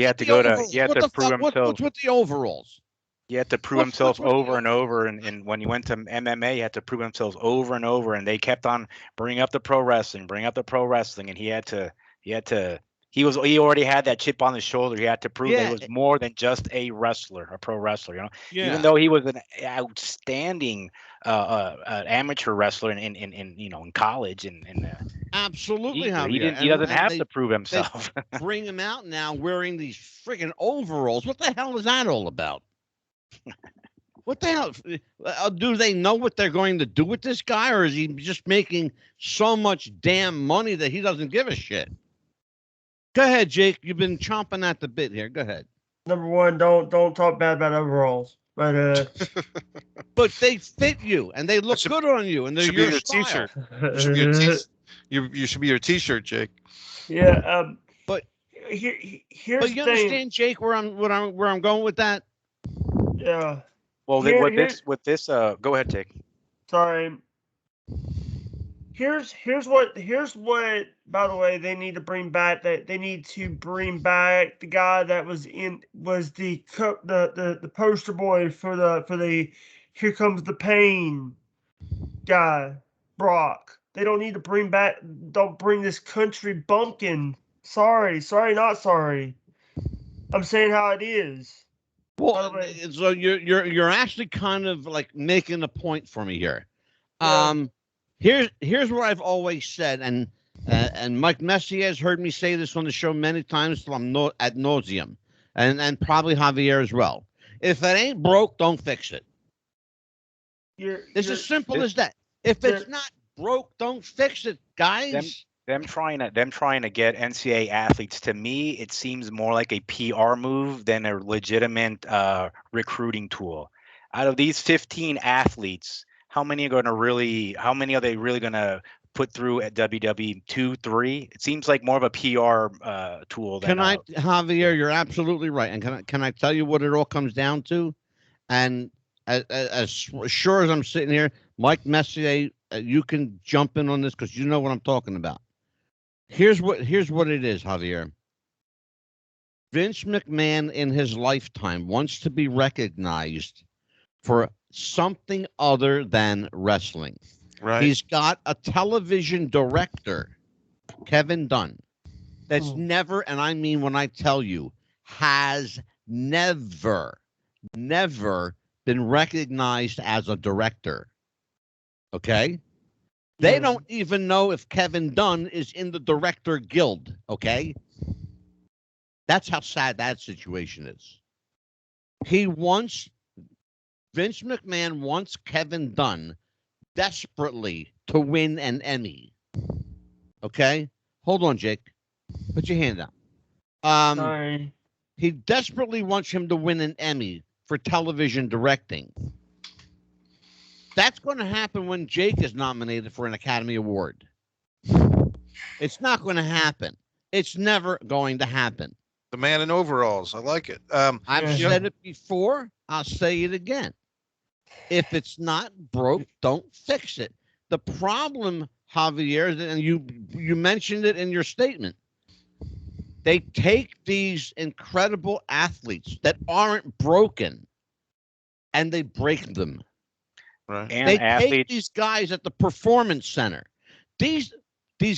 prove himself. What's with the overalls? He had to prove himself over and over, and when he went to MMA, he had to prove himself over and over, and they kept on bringing up the pro wrestling, and he already had that chip on his shoulder. He had to prove that he was more than just a wrestler, a pro wrestler. Even though he was an outstanding amateur wrestler in college and absolutely, he doesn't have to prove himself. Bring him out now wearing these friggin' overalls. What the hell is that all about? What the hell? Do they know what they're going to do with this guy, or is he just making so much damn money that he doesn't give a shit? Go ahead, Jake. You've been chomping at the bit here. Go ahead. Number one, don't talk bad about overalls. But but they fit you and they look good on you, and they're your T-shirt. You should be your T-shirt, Jake. Yeah. But here's but you understand, Jake, where I'm going with that. Yeah. Well, with this, go ahead, Jake. Sorry. Here's what. By the way, they need to bring back they need to bring back the guy that was the poster boy for the Here Comes the Pain guy, Brock. They don't need to bring back. Don't bring this country bumpkin. Sorry, not sorry. I'm saying how it is. Well, so you're actually kind of like making a point for me here. Yeah. Here's what I've always said, and Mike Messier has heard me say this on the show many times till I'm ad nauseum, and probably Javier as well. If it ain't broke, don't fix it. It's as simple as that. If it's not broke, don't fix it, guys. Them trying to get NCAA athletes, to me, it seems more like a PR move than a legitimate recruiting tool. Out of these 15 athletes, how many are they really going to put through at WWE 2, 3? It seems like more of a PR tool. Javier, you're absolutely right. And can I tell you what it all comes down to? And as sure as I'm sitting here, Mike Messier, you can jump in on this because you know what I'm talking about. Here's what it is, Javier. Vince McMahon in his lifetime wants to be recognized for something other than wrestling. Right. He's got a television director, Kevin Dunn, that's never, and I mean when I tell you, has never been recognized as a director. Okay? They don't even know if Kevin Dunn is in the director guild, okay? That's how sad that situation is. Vince McMahon wants Kevin Dunn desperately to win an Emmy. Okay? Hold on, Jake. Put your hand up. Sorry. He desperately wants him to win an Emmy for television directing. That's going to happen when Jake is nominated for an Academy Award. It's not going to happen. It's never going to happen. The man in overalls. I like it. I've said it before. I'll say it again. If it's not broke, don't fix it. The problem, Javier, and you mentioned it in your statement, they take these incredible athletes that aren't broken and they break them. Right. And They athletes, take these guys at the Performance Center. These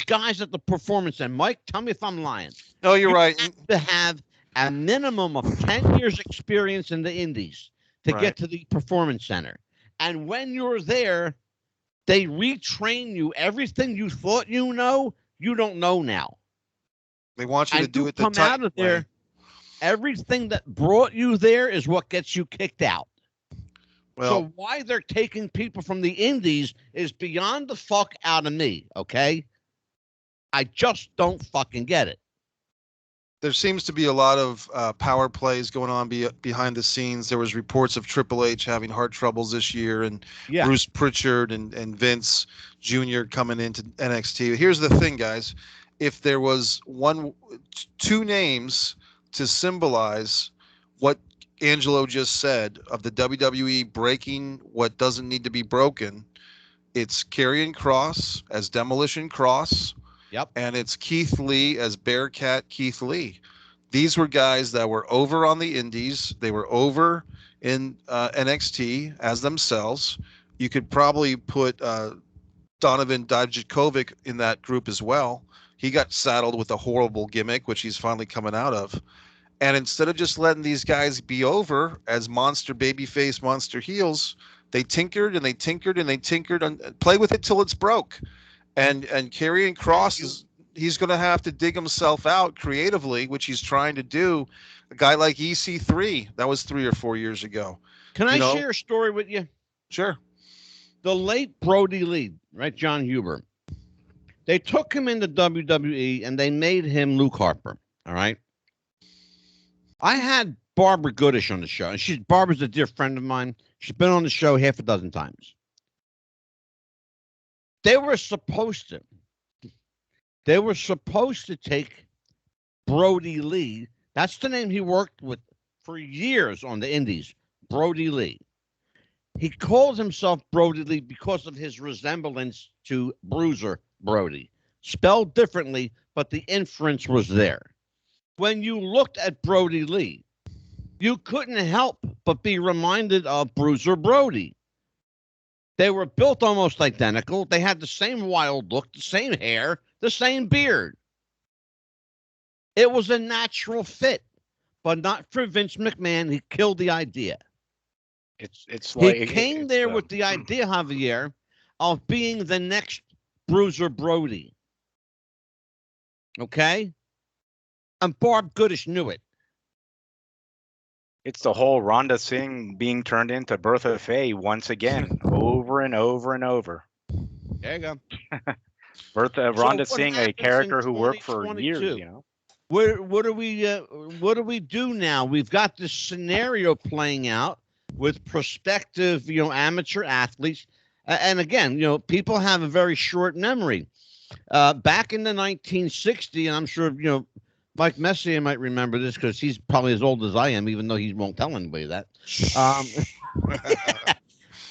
guys at the Performance Center. Mike, tell me if I'm lying. No, you're right. Have to have a minimum of 10 years experience in the indies to get to the Performance Center. And when you're there, they retrain you. Everything you thought you don't know now. They want you to do it the come out of there. way. Everything that brought you there is what gets you kicked out. Well, So why they're taking people from the indies is beyond the fuck out of me, okay? I just don't fucking get it. there seems to be a lot of power plays going on behind the scenes. There was reports of Triple H having heart troubles this year, and Bruce Pritchard and Vince Jr. coming into NXT. Here's the thing, guys. If there was two names to symbolize what Angelo just said of the WWE breaking what doesn't need to be broken, it's Karrion Kross as Demolition Kross. Yep. And it's Keith Lee as Bearcat Keith Lee. These were guys that were over on the indies. They were over in NXT as themselves. You could probably put Donovan Dijakovic in that group as well. He got saddled with a horrible gimmick, which he's finally coming out of. And instead of just letting these guys be over as monster babyface, monster heels, they tinkered and they tinkered and they tinkered and play with it till it's broke. And Karrion Kross he's going to have to dig himself out creatively, which he's trying to do. A guy like EC3, that was 3 or 4 years ago. Can I share a story with you? Sure. The late Brody Lee, right? John Huber. They took him into WWE and they made him Luke Harper. All right. I had Barbara Goodish on the show, and Barbara's a dear friend of mine. She's been on the show half a dozen times. They were supposed to take Brody Lee. That's the name he worked with for years on the indies. Brody Lee. He called himself Brody Lee because of his resemblance to Bruiser Brody. Spelled differently, but the inference was there. When you looked at Brody Lee, you couldn't help but be reminded of Bruiser Brody. They were built almost identical. They had the same wild look, the same hair, the same beard. It was a natural fit, but not for Vince McMahon. He killed the idea. It's like he came there with the idea, Javier, of being the next Bruiser Brody. Okay? And Barb Goodish knew it. It's the whole Rhonda Singh being turned into Bertha Faye once again, over and over and over. There you go. Rhonda Singh, a happens character in who worked for years, 2022? you know. What do we do now? We've got this scenario playing out with prospective, amateur athletes. And again, people have a very short memory. Back in the 1960s, and I'm sure, Mike Messier might remember this because he's probably as old as I am, even though he won't tell anybody that.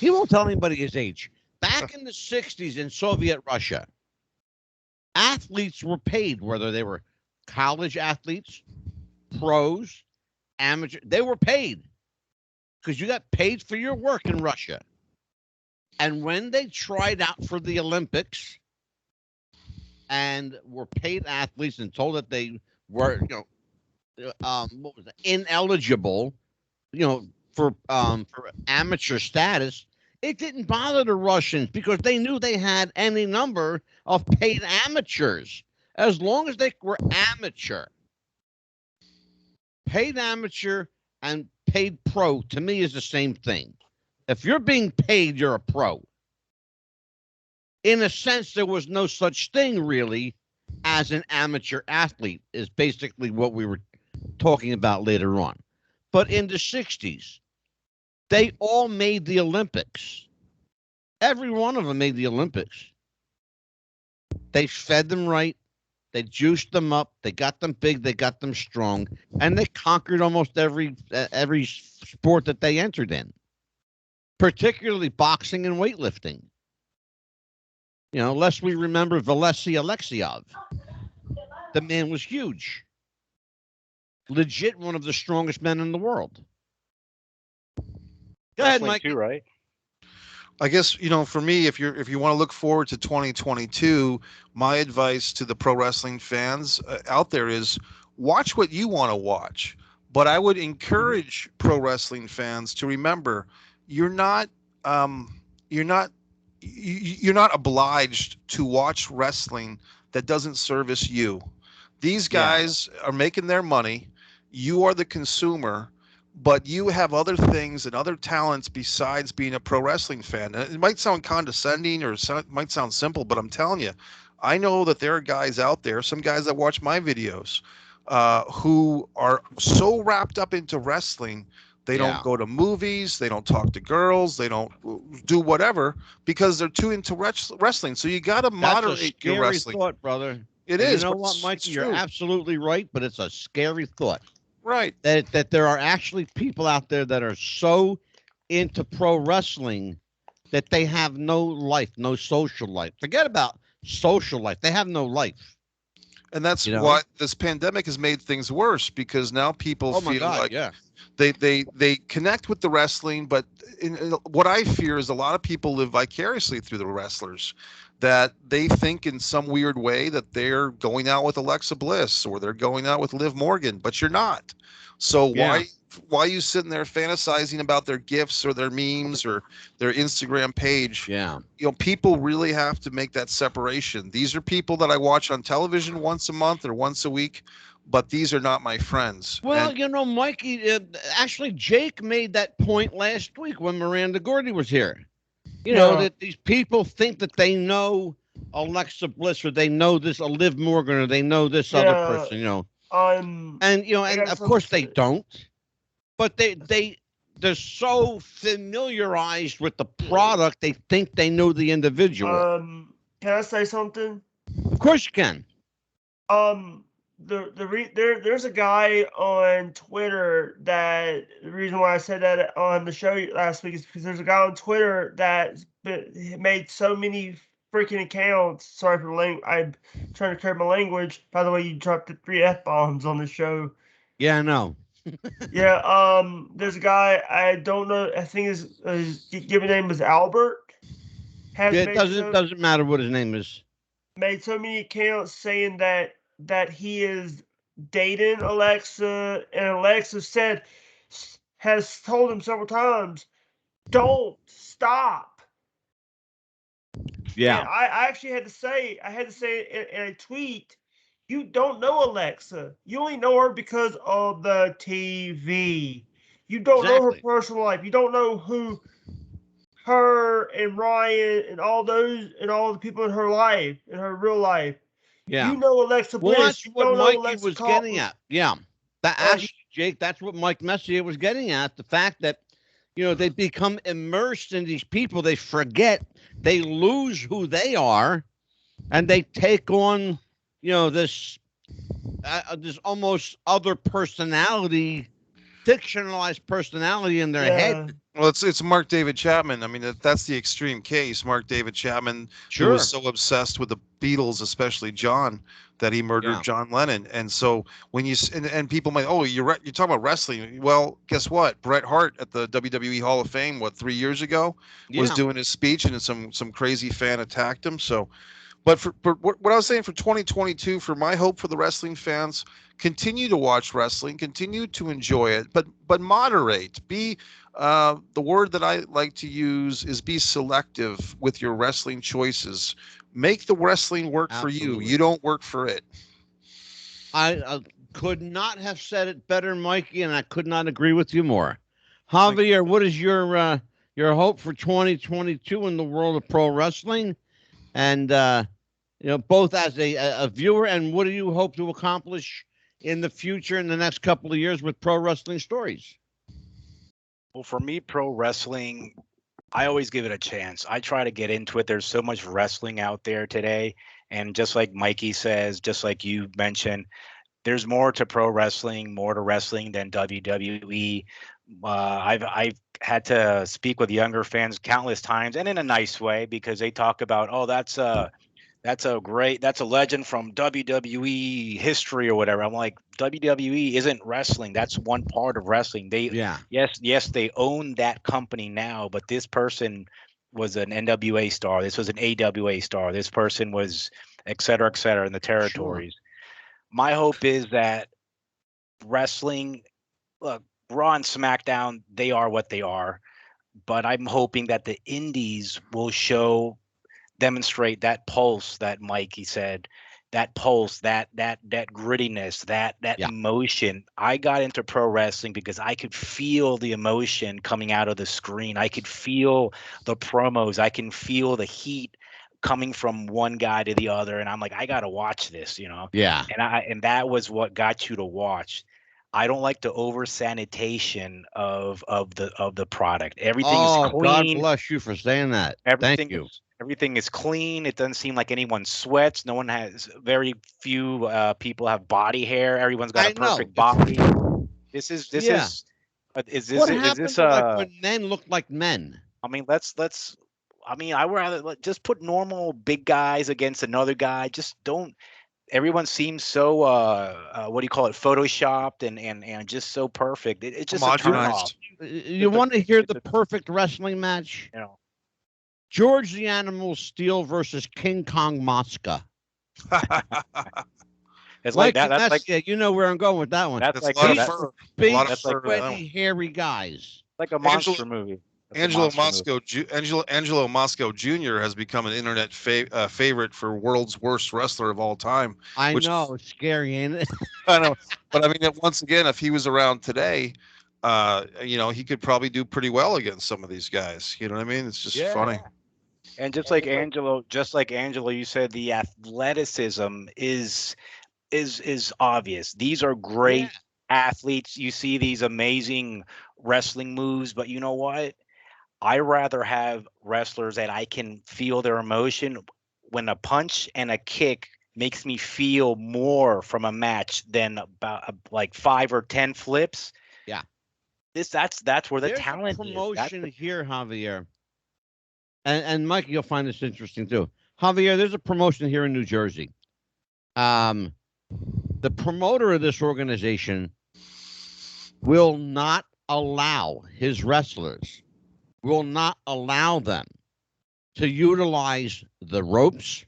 He won't tell anybody his age. Back in the 60s in Soviet Russia, athletes were paid, whether they were college athletes, pros, amateur. They were paid because you got paid for your work in Russia. And when they tried out for the Olympics and were paid athletes and told that they were, ineligible, for amateur status, it didn't bother the Russians because they knew they had any number of paid amateurs as long as they were amateur. Paid amateur and paid pro to me is the same thing. If you're being paid, you're a pro. In a sense, there was no such thing really as an amateur athlete, is basically what we were talking about later on. But in the 60s, they all made the Olympics. Every one of them made the Olympics. They fed them right. They juiced them up. They got them big. They got them strong. And they conquered almost every sport that they entered in, particularly boxing and weightlifting. Lest we remember Vasily Alexiev. The man was huge. Legit one of the strongest men in the world. Go ahead, Mike. Too, right? I guess, for me, if you want to look forward to 2022, my advice to the pro wrestling fans out there is watch what you want to watch. But I would encourage pro wrestling fans to remember you're not obliged to watch wrestling that doesn't service you. These guys are making their money. You are the consumer, but you have other things and other talents besides being a pro wrestling fan. And it might sound condescending or it might sound simple, but I'm telling you, I know that there are guys out there, some guys that watch my videos, who are so wrapped up into wrestling, they don't go to movies, they don't talk to girls, they don't do whatever because they're too into wrestling. So you got to moderate your wrestling. Thought, brother. It is. You know what, Mikey? You're absolutely right, but it's a scary thought. Right. That there are actually people out there that are so into pro wrestling that they have no life, no social life. Forget about social life. They have no life. And that's what this pandemic has made things worse because now people feel like they connect with the wrestling, but what I fear is a lot of people live vicariously through the wrestlers, that they think in some weird way that they're going out with Alexa Bliss or they're going out with Liv Morgan, but you're not. So why are you sitting there fantasizing about their gifts or their memes or their Instagram page? Yeah. People really have to make that separation. These are people that I watch on television once a month or once a week, but these are not my friends. Well, Mikey, actually, Jake made that point last week when Miranda Gordy was here. That these people think that they know Alexa Bliss or they know this Liv Morgan or they know this other person, and of course they don't, but they're so familiarized with the product they think they know the individual. Can I say something? Of course you can. There's a guy on Twitter that the reason why I said that on the show last week is because there's a guy on Twitter that made so many freaking accounts. Sorry for the language. I'm trying to curb my language. By the way, you dropped the 3 F-bombs on the show. Yeah, I know. There's a guy I don't know. I think his given name was Albert. It doesn't matter what his name is. Made so many accounts saying that he is dating Alexa, and Alexa has told him several times, don't stop. Yeah. And I actually had to say in a tweet, you don't know Alexa. You only know her because of the TV. You don't know her Exactly. personal life. You don't know who her and Ryan and all the people in her life, in her real life. Yeah. You know Alexa Well, Bliss. that's You what don't know Mikey Alexa was getting Collins. at. Yeah. That Oh, actually, Jake, that's what Mike Messier was getting at. The fact that, they become immersed in these people. They forget, they lose who they are, and they take on, this almost other personality, fictionalized personality in their yeah. head. Well, it's Mark David Chapman. I mean, that's the extreme case. Mark David Chapman, who Sure. was so obsessed with the Beatles, especially John, that he murdered Yeah. John Lennon. And so when and people might, oh, you're talking about wrestling. Well, guess what? Bret Hart at the WWE Hall of Fame, 3 years ago, was Yeah. doing his speech, and some crazy fan attacked him. So, but what I was saying for 2022, for my hope for the wrestling fans, continue to watch wrestling, continue to enjoy it, but moderate. Be the word that I like to use is be selective with your wrestling choices. Make the wrestling work for you. Absolutely. You don't work for it. I could not have said it better, Mikey, and I could not agree with you more. Javier, what is your hope for 2022 in the world of pro wrestling? And both as a viewer, and what do you hope to accomplish in the future in the next couple of years with Pro Wrestling Stories? Well, for me, pro wrestling, I always give it a chance. I try to get into it. There's so much wrestling out there today. And just like Mikey says, just like you mentioned, there's more to pro wrestling, more to wrestling than WWE. I've had to speak with younger fans countless times, and in a nice way, because they talk about, oh, that's a legend from WWE history or whatever. I'm like, WWE isn't wrestling. That's one part of wrestling. Yes, they own that company now, but this person was an NWA star. This was an AWA star. This person was et cetera, in the territories. Sure. My hope is that wrestling, look, Raw and SmackDown, they are what they are, but I'm hoping that the indies will demonstrate that pulse that Mikey said, that pulse, that grittiness, that emotion. I got into pro wrestling because I could feel the emotion coming out of the screen. I could feel the promos. I can feel the heat coming from one guy to the other, and I'm like, I gotta watch this, Yeah. And that was what got you to watch. I don't like the over sanitation of the product. Everything is clean. God bless you for saying that. Thank you. Everything is clean. It doesn't seem like anyone sweats. No one has. Very few people have body hair. Everyone's got a perfect body. Is this like when men look like men? I mean, I would rather just put normal big guys against another guy. Just don't. Everyone seems so what do you call it, photoshopped and just so perfect. It's just a turn off. You want to hear the perfect wrestling match? George the Animal Steel versus King Kong Mosca. It's like that. That's like, you know where I'm going with that one. That's like big, sweaty, hairy guys. Like a monster movie. Angelo Mosco Jr. has become an internet favorite for world's worst wrestler of all time. I know, it's scary, ain't it? I know, but I mean, once again, if he was around today, he could probably do pretty well against some of these guys. You know what I mean? It's just funny. And just like Angelo, you said the athleticism is obvious. These are great athletes. You see these amazing wrestling moves, but you know what? I rather have wrestlers that I can feel their emotion. When a punch and a kick makes me feel more from a match than about like 5 or 10 flips. Yeah, that's where the There's talent a promotion is. Here, Javier. And Mike, you'll find this interesting too. Javier, there's a promotion here in New Jersey. The promoter of this organization will not allow his wrestlers, will not allow them to utilize the ropes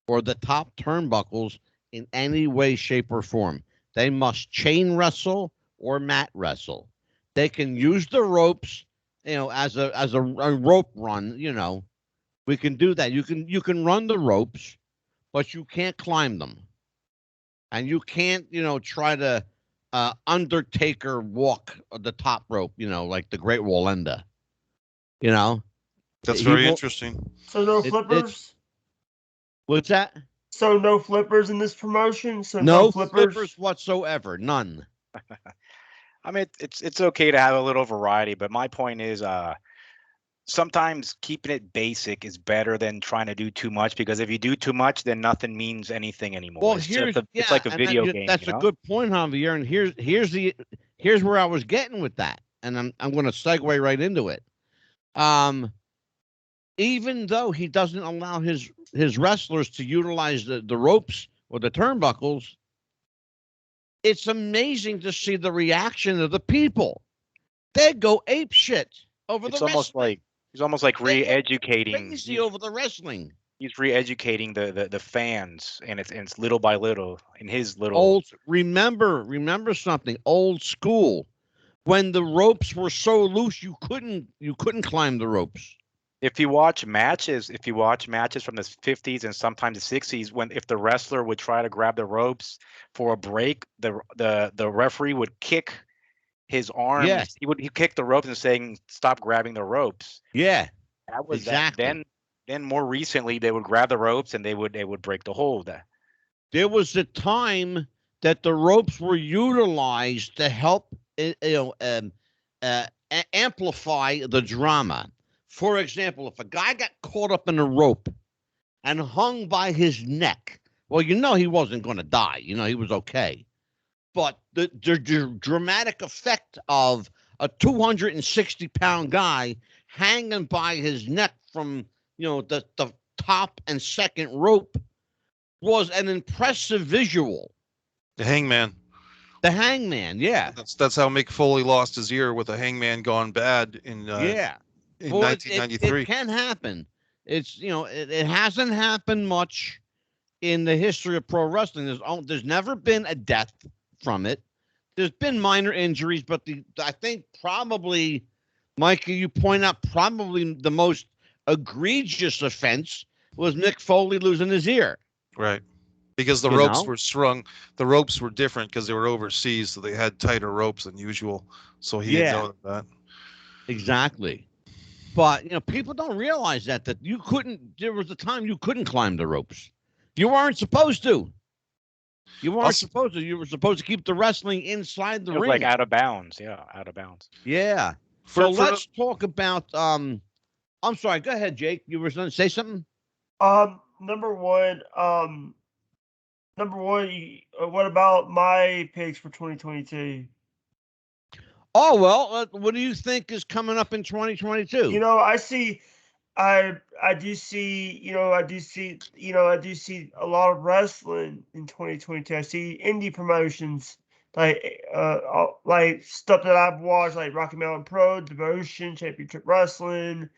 or the top turnbuckles in any way, shape, or form. They must chain wrestle or mat wrestle. They can use the ropes, as a rope run, We can do that. You can run the ropes, but you can't climb them, and you can't try to Undertaker walk the top rope. Like the Great Wall Ender. That's He very won't- interesting. So no It- flippers. What's that? So no flippers in this promotion. So No flippers. flippers whatsoever. None. I mean, it's okay to have a little variety, but my point is, sometimes keeping it basic is better than trying to do too much, because if you do too much, then nothing means anything anymore. Well, it's it's like a and video game. That's a good point, Javier. And here's where I was getting with that, and I'm going to segue right into it. Even though he doesn't allow his wrestlers to utilize the ropes or the turnbuckles, it's amazing to see the reaction of the people. They go ape shit over It's the almost wrestling. like he's almost like They go re-educating. crazy over the wrestling. He's re-educating the fans, and it's little by little in his little. Remember something old school. When the ropes were so loose, you couldn't climb the ropes. If you watch matches from the 50s and sometimes the 60s, if the wrestler would try to grab the ropes for a break, the referee would kick his arms. Yeah. He'd kick the ropes and saying, "Stop grabbing the ropes." Yeah, That was exactly. that. Then more recently, they would grab the ropes and they would break the hold. There was a time that the ropes were utilized to help amplify the drama. For example, if a guy got caught up in a rope and hung by his neck, well, he wasn't going to die. He was okay. But the dramatic effect of a 260-pound guy hanging by his neck from the top and second rope was an impressive visual. The Hangman. The Hangman, yeah. That's how Mick Foley lost his ear with a Hangman gone bad in Yeah. in Well, 1993. it can happen. It's it hasn't happened much in the history of pro wrestling. There's never been a death from it. There's been minor injuries, but I think probably, Mikey, you point out probably the most egregious offense was Mick Foley losing his ear. Right. Because the ropes were strung. The ropes were different because they were overseas, so they had tighter ropes than usual. So he didn't know that. Exactly. But people don't realize that you couldn't. There was a time you couldn't climb the ropes. You weren't supposed to. You weren't supposed to. You were supposed to keep the wrestling inside the ring. Like out of bounds. Yeah, out of bounds. Yeah. So let's talk about. I'm sorry. Go ahead, Jake. You were going to say something. Number one. What about my picks for 2022? Oh, well, what do you think is coming up in 2022? I do see a lot of wrestling in 2022. I see indie promotions like stuff that I've watched, like Rocky Mountain Pro, Devotion, Championship Wrestling.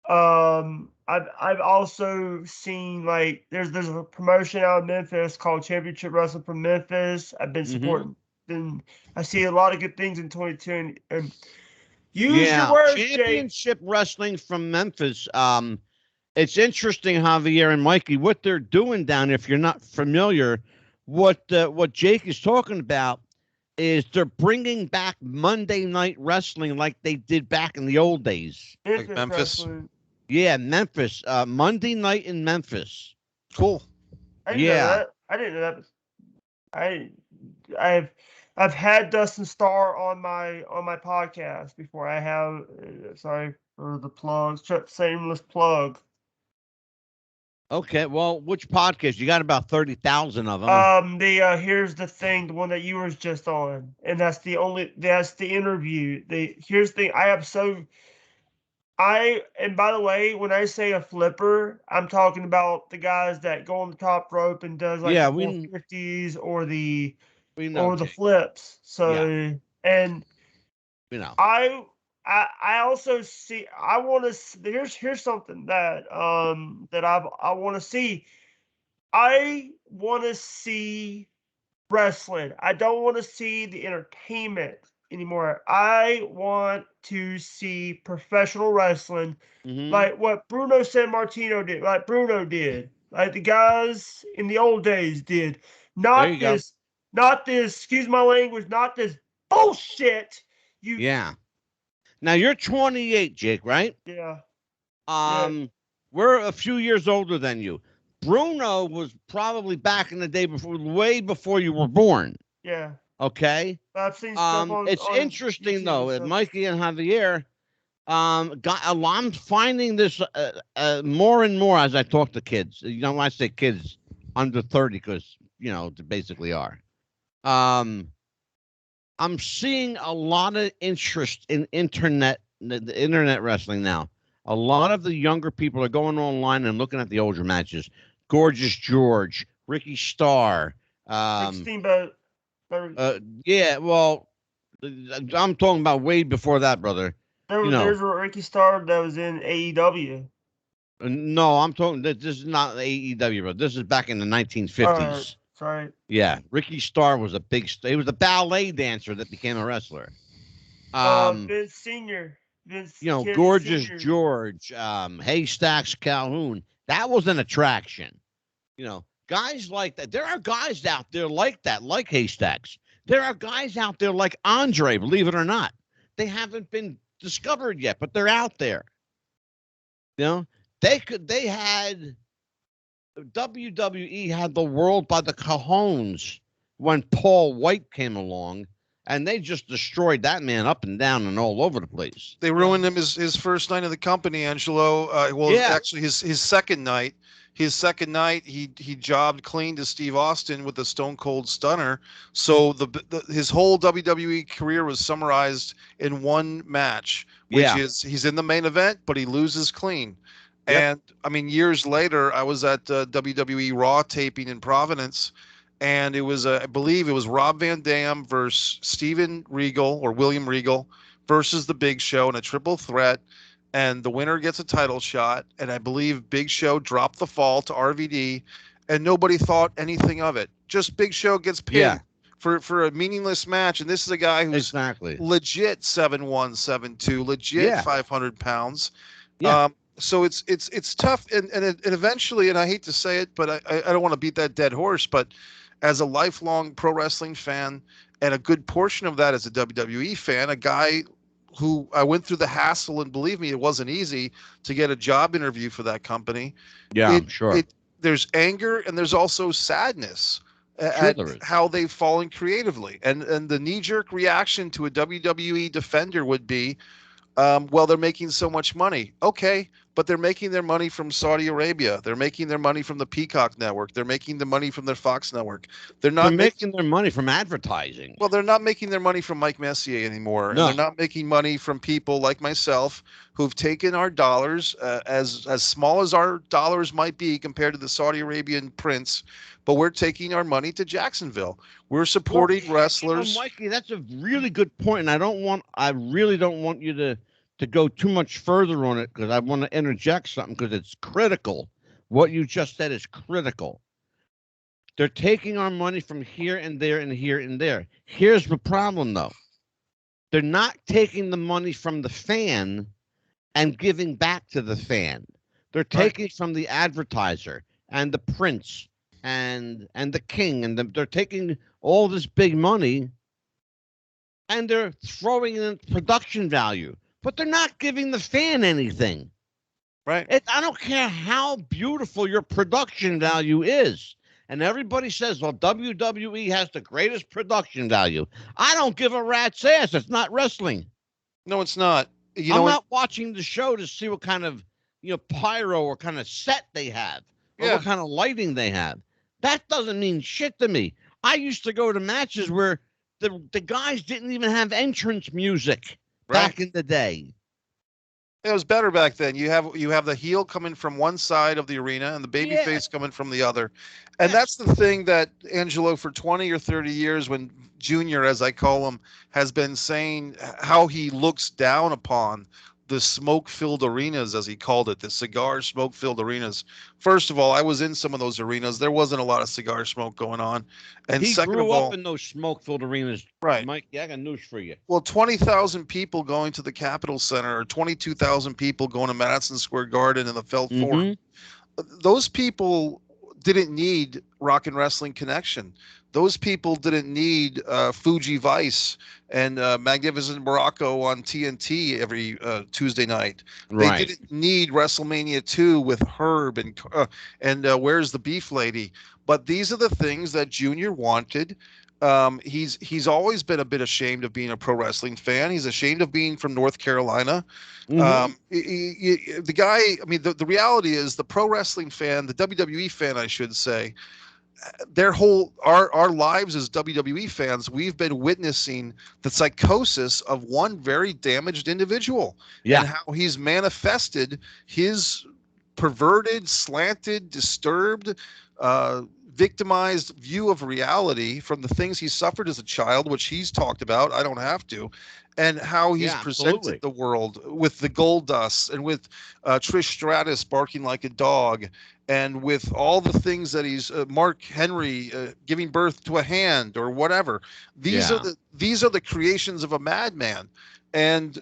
I've also seen there's a promotion out of Memphis called Championship Wrestling from Memphis. I've been supporting. And I see a lot of good things in 22. And use your words, Championship Wrestling from Memphis. It's interesting, Javier and Mikey, what they're doing down there. If you're not familiar, what Jake is talking about is they're bringing back Monday Night Wrestling like they did back in the old days. Like Memphis. Wrestling. Yeah, Memphis. Monday night in Memphis. Cool. I didn't know that. I've had Dustin Starr on my podcast before. I have. Sorry for the plugs. Shameless plug. Okay, well, which podcast? You got about 30,000 of them. Here's the thing, the one that you were just on, and that's the interview. And by the way, when I say a flipper, I'm talking about the guys that go on the top rope and does the 450s or the flips. So and I also see. I want to. Here's something that I want to see. I want to see wrestling. I don't want to see the entertainment anymore. I want to see professional wrestling Mhm. like what Bruno Sammartino did, like Bruno did, like the guys in the old days did. There you go. Not this, excuse my language, not this bullshit. Yeah. Now you're 28, Jake, right? Yeah. We're a few years older than you. Bruno was probably back in the day way before you were born. Yeah. Okay. I've seen stuff on. It's on interesting YouTube though. and stuff. Mikey and Javier, I'm finding this more and more as I talk to kids. You know, when I say kids under 30, because they basically are. I'm seeing a lot of interest in the internet wrestling now. A lot of the younger people are going online and looking at the older matches. Gorgeous George, Ricky Starr. Rick Steamboat. Yeah, well, I'm talking about way before that, brother. There's a Ricky Starr that was in AEW. No, I'm talking. This is not AEW, bro. This is back in the 1950s. Sorry. Yeah, Ricky Starr was a big. He was a ballet dancer that became a wrestler. Vince Senior. Gorgeous George, Haystacks Calhoun. That was an attraction. Guys like that. There are guys out there like that, like Haystacks. There are guys out there like Andre, believe it or not. They haven't been discovered yet, but they're out there. WWE had the world by the cajones when Paul White came along. And they just destroyed that man up and down and all over the place. They ruined him his first night of the company, Angelo. Actually, his second night. His second night, he jobbed clean to Steve Austin with a Stone Cold Stunner. So his whole WWE career was summarized in one match, which is he's in the main event, but he loses clean. Yep. And I mean, years later, I was at WWE Raw taping in Providence. And it was, I believe it was Rob Van Dam versus Steven Regal or William Regal versus the Big Show in a triple threat. And the winner gets a title shot. And I believe Big Show dropped the fall to RVD and nobody thought anything of it. Just Big Show gets pinned for a meaningless match. And this is a guy who's legit 7'1", 7'2", legit 500 pounds. Yeah. So it's tough. And eventually, and I hate to say it, but I don't want to beat that dead horse, but as a lifelong pro wrestling fan, and a good portion of that as a WWE fan, a guy who I went through the hassle, and believe me, it wasn't easy to get a job interview for that company. Yeah, I'm sure. There's anger and there's also sadness at how they've fallen creatively. And the knee-jerk reaction to a WWE defender would be, well, they're making so much money. Okay, but they're making their money from Saudi Arabia. They're making their money from the Peacock Network. They're making the money from their Fox Network. They're making their money from advertising. Well, they're not making their money from Mike Messier anymore. No. And they're not making money from people like myself who've taken our dollars, as small as our dollars might be compared to the Saudi Arabian prince, but we're taking our money to Jacksonville. We're supporting wrestlers. Mikey, that's a really good point, and I really don't want you to go too much further on it, because I want to interject something, because it's critical. What you just said is critical. They're taking our money from here and there and here and there. Here's the problem, though. They're not taking the money from the fan and giving back to the fan. They're taking from the advertiser and the prince and the king, and they're taking all this big money and they're throwing in production value. But they're not giving the fan anything. Right. I don't care how beautiful your production value is. And everybody says, well, WWE has the greatest production value. I don't give a rat's ass. It's not wrestling. No, it's not. I'm not watching the show to see what kind of pyro or kind of set they have, or what kind of lighting they have. That doesn't mean shit to me. I used to go to matches where the guys didn't even have entrance music. Back in the day, it was better back then. You have the heel coming from one side of the arena and the babyface coming from the other, and that's the thing that Angelo, for 20 or 30 years, when Junior, as I call him, has been saying how he looks down upon the smoke-filled arenas, as he called it, the cigar smoke-filled arenas. First of all, I was in some of those arenas. There wasn't a lot of cigar smoke going on. And He second grew of all, up in those smoke-filled arenas, right. Mike. Yeah, I got news for you. Well, 20,000 people going to the Capitol Center, or 22,000 people going to Madison Square Garden and the Felt Forum. Those people didn't need Rock and Wrestling Connection. Those people didn't need Fuji Vice and Magnificent Morocco on TNT every Tuesday night. Right. They didn't need WrestleMania 2 with Herb and Where's the Beef Lady. But these are the things that Junior wanted. He's always been a bit ashamed of being a pro wrestling fan. He's ashamed of being from North Carolina. The guy, I mean, the reality is the pro wrestling fan, the WWE fan, I should say, our lives as WWE fans, we've been witnessing the psychosis of one very damaged individual, and how he's manifested his perverted, slanted, disturbed, victimized view of reality from the things he suffered as a child, which he's talked about. I don't have to. And how he's presented the world with the gold dust, and with Trish Stratus barking like a dog, and with all the things that he's Mark Henry giving birth to a hand or whatever. These are the creations of a madman. And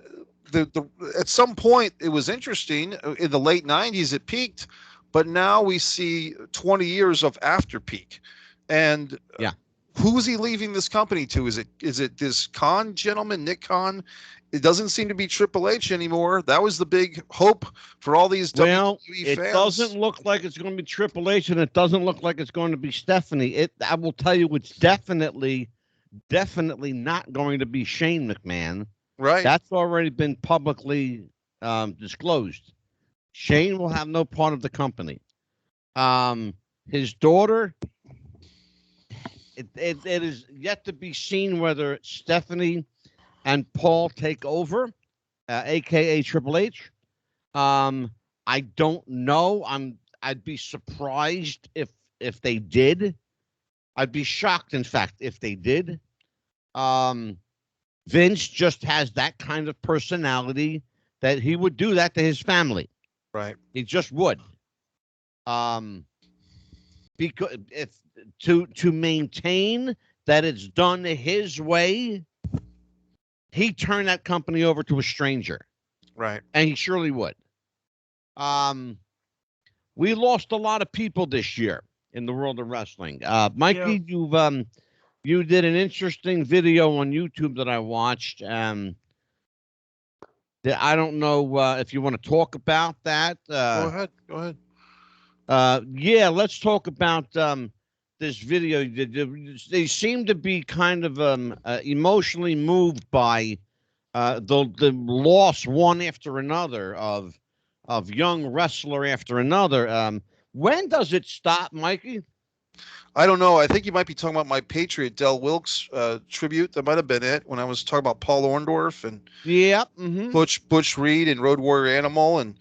at some point it was interesting. In the late 90s it peaked, but now we see 20 years of after peak. And who's he leaving this company to? Is it this Khan gentleman, Nick Khan? It doesn't seem to be Triple H anymore. That was the big hope for all these WWE fans. It doesn't look like it's going to be Triple H, and it doesn't look like it's going to be Stephanie. I will tell you, it's definitely not going to be Shane McMahon. Right. That's already been publicly disclosed. Shane will have no part of the company. His daughter, it is yet to be seen whether Stephanie and Paul take over, aka Triple H. I don't know. I'd be surprised if they did. I'd be shocked, in fact, if they did. Vince just has that kind of personality that he would do that to his family. Right. He just would. Because if to maintain that it's done his way, he turned that company over to a stranger. Right. And he surely would. We lost a lot of people this year in the world of wrestling. Mikey, you did an interesting video on YouTube that I watched. I don't know if you want to talk about that. Go ahead. Let's talk about this video. They seem to be kind of emotionally moved by the loss one after another of young wrestler after another. When does it stop, Mikey? I don't know. I think you might be talking about my Patriot Del Wilkes tribute. That might have been it, when I was talking about Paul Orndorff and Butch Reed and Road Warrior Animal. And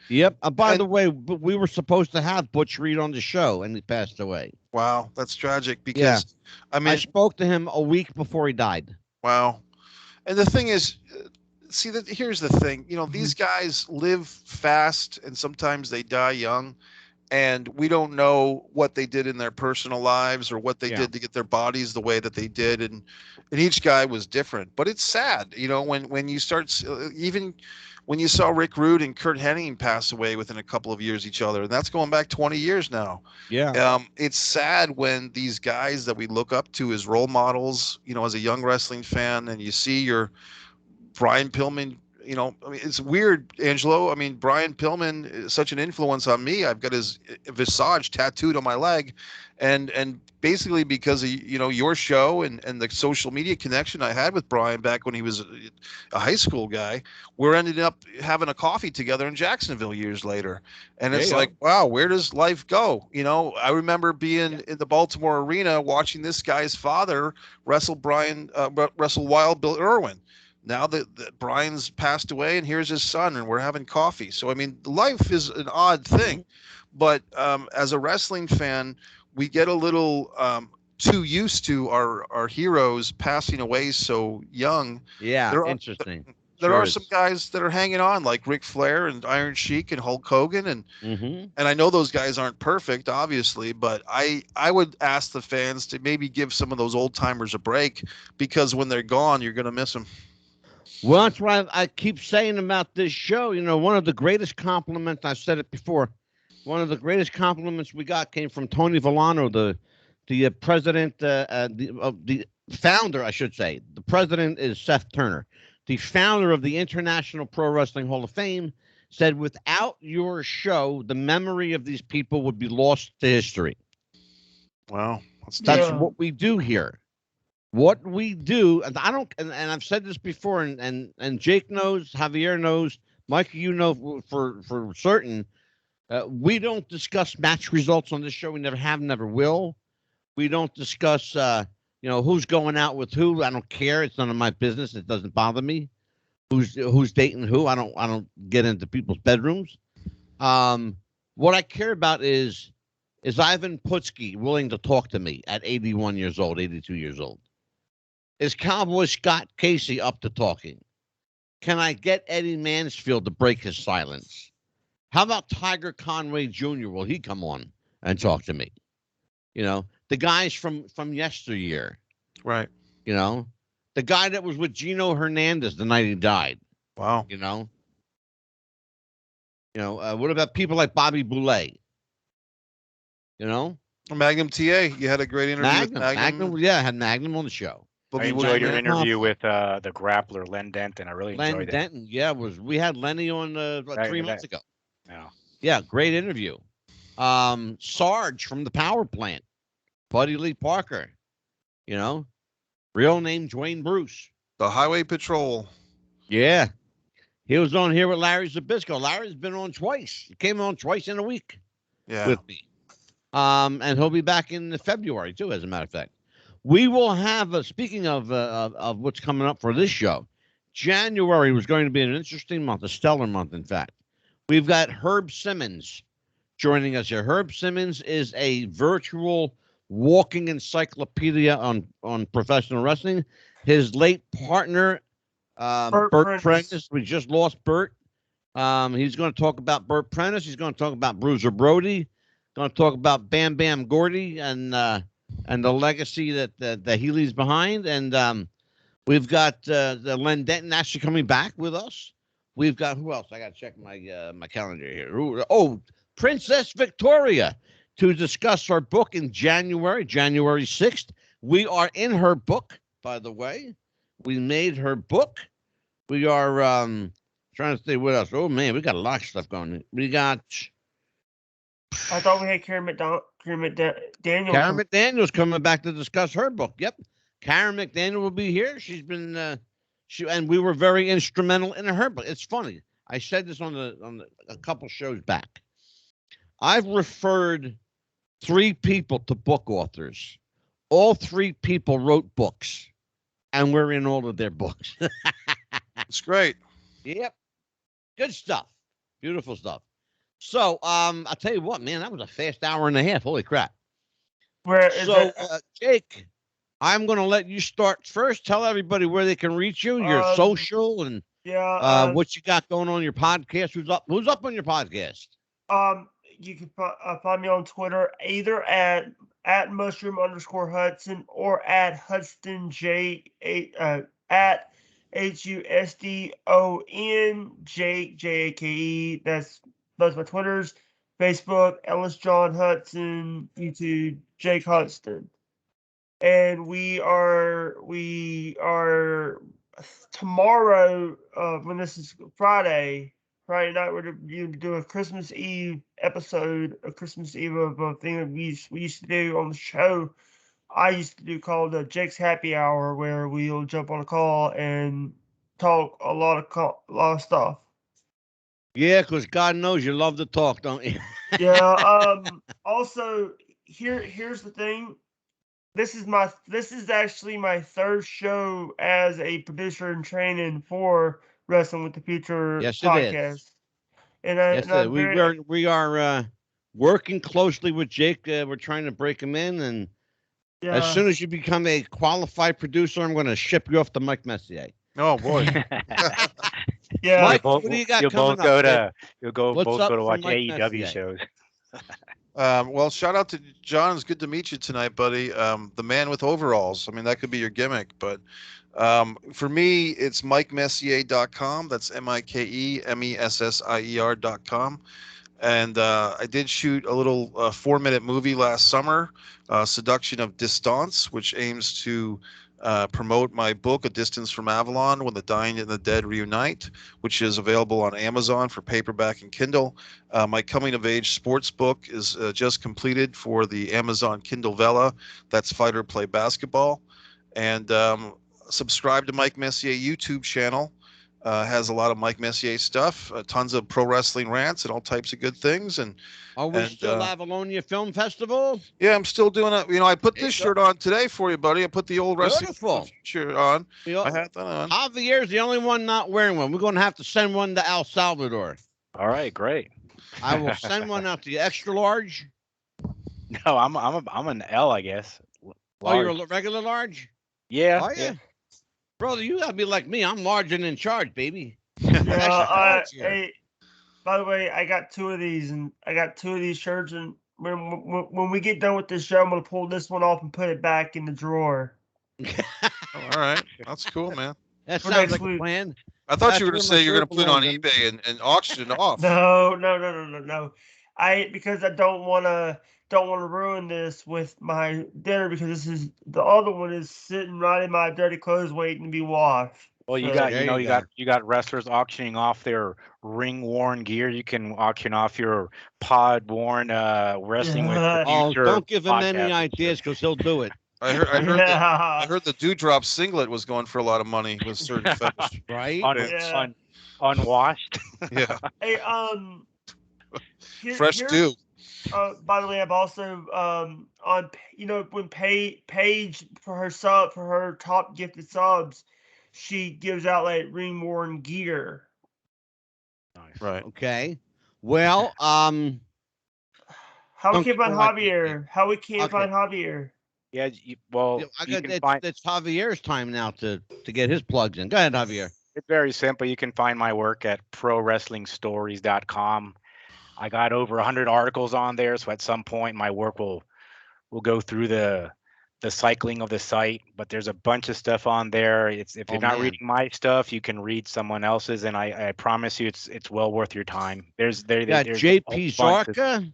by the way, we were supposed to have Butch Reed on the show, and he passed away. Wow, that's tragic. Because I mean, I spoke to him a week before he died. Wow. And the thing is, here's the thing. You know, these guys live fast, and sometimes they die young. And we don't know what they did in their personal lives, or what they did to get their bodies the way that they did. And each guy was different. But it's sad, you know, when you start, even when you saw Rick Rude and Kurt Hennig pass away within a couple of years each other, and that's going back 20 years now. Yeah. It's sad when these guys that we look up to as role models, you know, as a young wrestling fan, and you see your Brian Pillman. You know, I mean, it's weird, Angelo. I mean, Brian Pillman is such an influence on me. I've got his visage tattooed on my leg, and basically because of, you know, your show and the social media connection I had with Brian back when he was a high school guy, we're ended up having a coffee together in Jacksonville years later. And it's like, wow, where does life go? You know, I remember being in the Baltimore arena watching this guy's father wrestle Wild Bill Irwin. Now that Brian's passed away, and here's his son, and we're having coffee. So, I mean, life is an odd thing, but as a wrestling fan, we get a little too used to our heroes passing away so young. Yeah, interesting. there are some guys that are hanging on, like Ric Flair and Iron Sheik and Hulk Hogan, and and I know those guys aren't perfect, obviously, but I would ask the fans to maybe give some of those old timers a break, because when they're gone, you're going to miss them. Well, that's why I keep saying about this show. You know, one of the greatest compliments, I said it before, one of the greatest compliments we got came from Tony Villano, the president, the founder, I should say. The president is Seth Turner. The founder of the International Pro Wrestling Hall of Fame said, without your show, the memory of these people would be lost to history. Wow. That's what we do here. What we do, and I don't, and I've said this before, and Jake knows, Javier knows, Mikey, you know for certain, we don't discuss match results on this show. We never have, never will. We don't discuss, who's going out with who. I don't care. It's none of my business. It doesn't bother me. Who's dating who. I don't get into people's bedrooms. What I care about is Ivan Putski willing to talk to me at 81 years old, 82 years old? Is Cowboy Scott Casey up to talking? Can I get Eddie Mansfield to break his silence? How about Tiger Conway Jr.? Will he come on and talk to me? You know, the guys from yesteryear. Right. You know, the guy that was with Gino Hernandez the night he died. Wow. You know, what about people like Bobby Boulay? You know, Magnum TA. You had a great interview with Magnum. Yeah, I had Magnum on the show. I enjoyed your interview with the grappler Len Denton. I really enjoyed it. Len Denton, yeah, we had Lenny on 3 months ago. Yeah, great interview. Sarge from the Power Plant, Buddy Lee Parker, real name Dwayne Bruce. The Highway Patrol. Yeah, he was on here with Larry Zbyszko. Larry's been on twice. He came on twice in a week with me. And he'll be back in February too, as a matter of fact. We will have, speaking of what's coming up for this show, January was going to be an interesting month, a stellar month, in fact. We've got Herb Simmons joining us here. Herb Simmons is a virtual walking encyclopedia on professional wrestling. His late partner, Burt Prentice, we just lost Burt. He's going to talk about Burt Prentice. He's going to talk about Bruiser Brody. Going to talk about Bam Bam Gordy and the legacy that he leaves behind. And we've got the Len Denton actually coming back with us. We've got, who else? I got to check my calendar here. Oh, Princess Victoria, to discuss her book in January 6th. We are in her book, by the way. We made her book. We are trying to stay with us. Oh, man, we got a lot of stuff going. We got... I thought we had Karen McDaniel. Karen McDaniel's coming back to discuss her book. Yep, Karen McDaniel will be here. She's been and we were very instrumental in her book. It's funny. I said this on a couple shows back. I've referred 3 people to book authors. All 3 people wrote books, and we're in all of their books. It's great. Yep, good stuff. Beautiful stuff. So, I'll tell you what, man, that was a fast hour and a half. Holy crap. Jake, I'm going to let you start first. Tell everybody where they can reach you, your social, and what you got going on your podcast. Who's up on your podcast? You can find me on Twitter, either at mushroom_Hudson or at Hudson at HUSDON Jake JAKE. That's both my Twitters, Facebook, Ellis John Hudson, YouTube, Jake Hudson. And we are tomorrow, when this is Friday night, we're going to do a Christmas Eve episode, a Christmas Eve of a thing that we used to do on the show. I used to do called Jake's Happy Hour, where we'll jump on a call and talk a lot of stuff. Yeah, because God knows you love to talk, don't you? Yeah. Also, here's the thing. This is actually my 3rd show as a producer in training for Wrestling with the Future podcast. It is. And we are working closely with Jake. We're trying to break him in, and as soon as you become a qualified producer, I'm going to ship you off to Mikey Messier. Oh boy. Yeah. Mike, Both, what do you got you'll coming both go up, to you'll go What's both up go to for watch Mike AEW Messier? shows. Well, shout out to John. It's good to meet you tonight, buddy. The man with overalls. I mean, that could be your gimmick, but for me, it's MikeMessier.com. That's MikeMessier.com. And I did shoot a little 4-minute movie last summer, Seduction of Distance, which aims to promote my book, A Distance from Avalon, When the Dying and the Dead Reunite, which is available on Amazon for paperback and Kindle. My coming-of-age sports book is just completed for the Amazon Kindle Vella. That's Fight or Play Basketball. And subscribe to Mike Messier YouTube channel. Has a lot of Mike Messier stuff, tons of pro wrestling rants and all types of good things. And Are we still Avalonia Film Festival? yeah, I'm still doing it. You know, I put There you this go. shirt on today for you, buddy. I put the old Wrestling Beautiful. with the Future on. You I know, had that on. Javier's the only one not wearing one. We're going to have to send one to El Salvador. All right, great. I will send one out to you, extra large. No, I'm an L, I guess. Oh, you're Large. a regular large? Yeah. Are you? yeah. Brother, you got to be like me. I'm large and in charge, baby. Yeah, hey, by the way, I got two of these shirts, and when we get done with this show, I'm gonna pull this one off and put it back in the drawer. All right, that's cool, man. That For sounds next like a week. plan. I thought That's you were going where to my say you're going shirt to put it on belongs. eBay and auction it off. No. Because I don't wanna ruin this with my dinner, because this is the other one is sitting right in my dirty clothes waiting to be washed. Well, you So- got There you know you you go. got wrestlers auctioning off their ring worn gear. You can auction off your pod worn wrestling with the Oh, future. don't give him any podcast ideas because he'll do it. I Yeah. heard the Dewdrop singlet was going for a lot of money with certain fetish. Right? Yeah. Unwashed. Yeah, Hey, fresh here's- dew. By the way, I've also on when Paige for her top gifted subs, she gives out like ring worn gear. Nice. Right. Okay. Well, How we Don't can't find feel like Javier? How we can't Okay. find Javier? Yeah. I you got can find it's Javier's time now to get his plugs in. Go ahead, Javier. it's very simple. You can find my work at prowrestlingstories.com. I got over 100 articles on there, so at some point my work will go through the cycling of the site. But there's a bunch of stuff on there. If you're not man. reading my stuff, you can read someone else's, and I promise you, it's well worth your time. You got there's JP a bunch of- Zarka.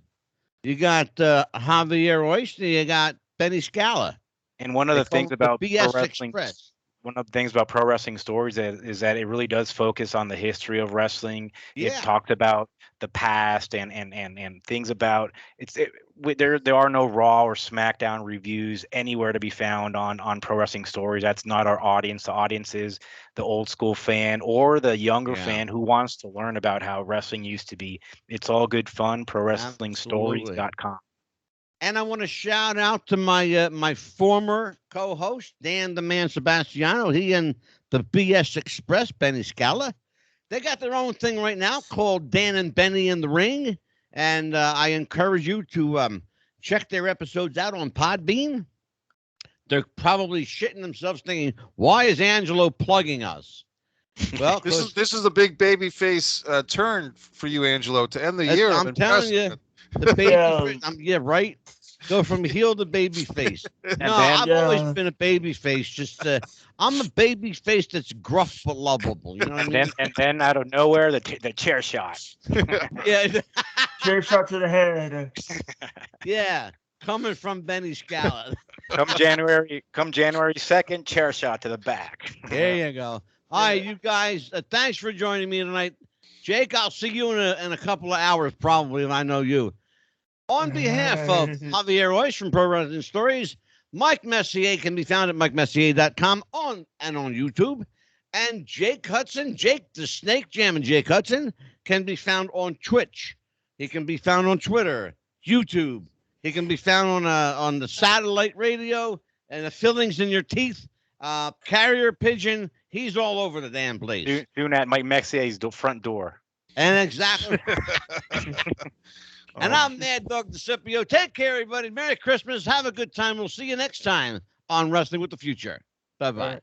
You got Javier Ost. You got Benny Scala. And one of They the things call it the about BS pro wrestling, Express. one of the things about Pro Wrestling Stories is that it really does focus on the history of wrestling. It Yeah. talked about the past and things about there are no Raw or SmackDown reviews anywhere to be found on Pro Wrestling Stories. That's not our audience. The audience is the old school fan or the younger Yeah. fan who wants to learn about how wrestling used to be. It's all good fun. ProWrestlingStories.com. And I want to shout out to my my former co-host, Dan the Man Sebastiano. He and the BS Express, Benny Scala. They got their own thing right now called Dan and Benny in the Ring. And I encourage you to check their episodes out on Podbean. They're probably shitting themselves thinking, why is Angelo plugging us? Well, This is a big baby face turn for you, Angelo, to end the year. I'm telling you, the baby Yeah. right? Go from heel to baby face. No, then- I've always Yeah. been a baby face. Just I'm a baby face that's gruff but lovable. You know what I mean? And then out of nowhere, the chair shot. Yeah, Chair shot to the head. yeah. Coming from Benny Scala. Come January 2nd, chair shot to the back. There you go. All right, you guys. Thanks for joining me tonight, Jake. I'll see you in a couple of hours, probably, if I know you. On behalf of Javier Ost from Pro Wrestling Stories, Mike Messier can be found at MikeMessier.com on YouTube. And Jake Hudson, Jake the Snake Jam and Jake Hudson can be found on Twitch. He can be found on Twitter, YouTube. He can be found on the satellite radio and the fillings in your teeth, carrier pigeon. He's all over the damn place. Doing that Mike Messier's front door. And exactly. And I'm MadDog DISIPIO. Take care, everybody. Merry Christmas. Have a good time. We'll see you next time on Wrestling with the Future. Bye-bye.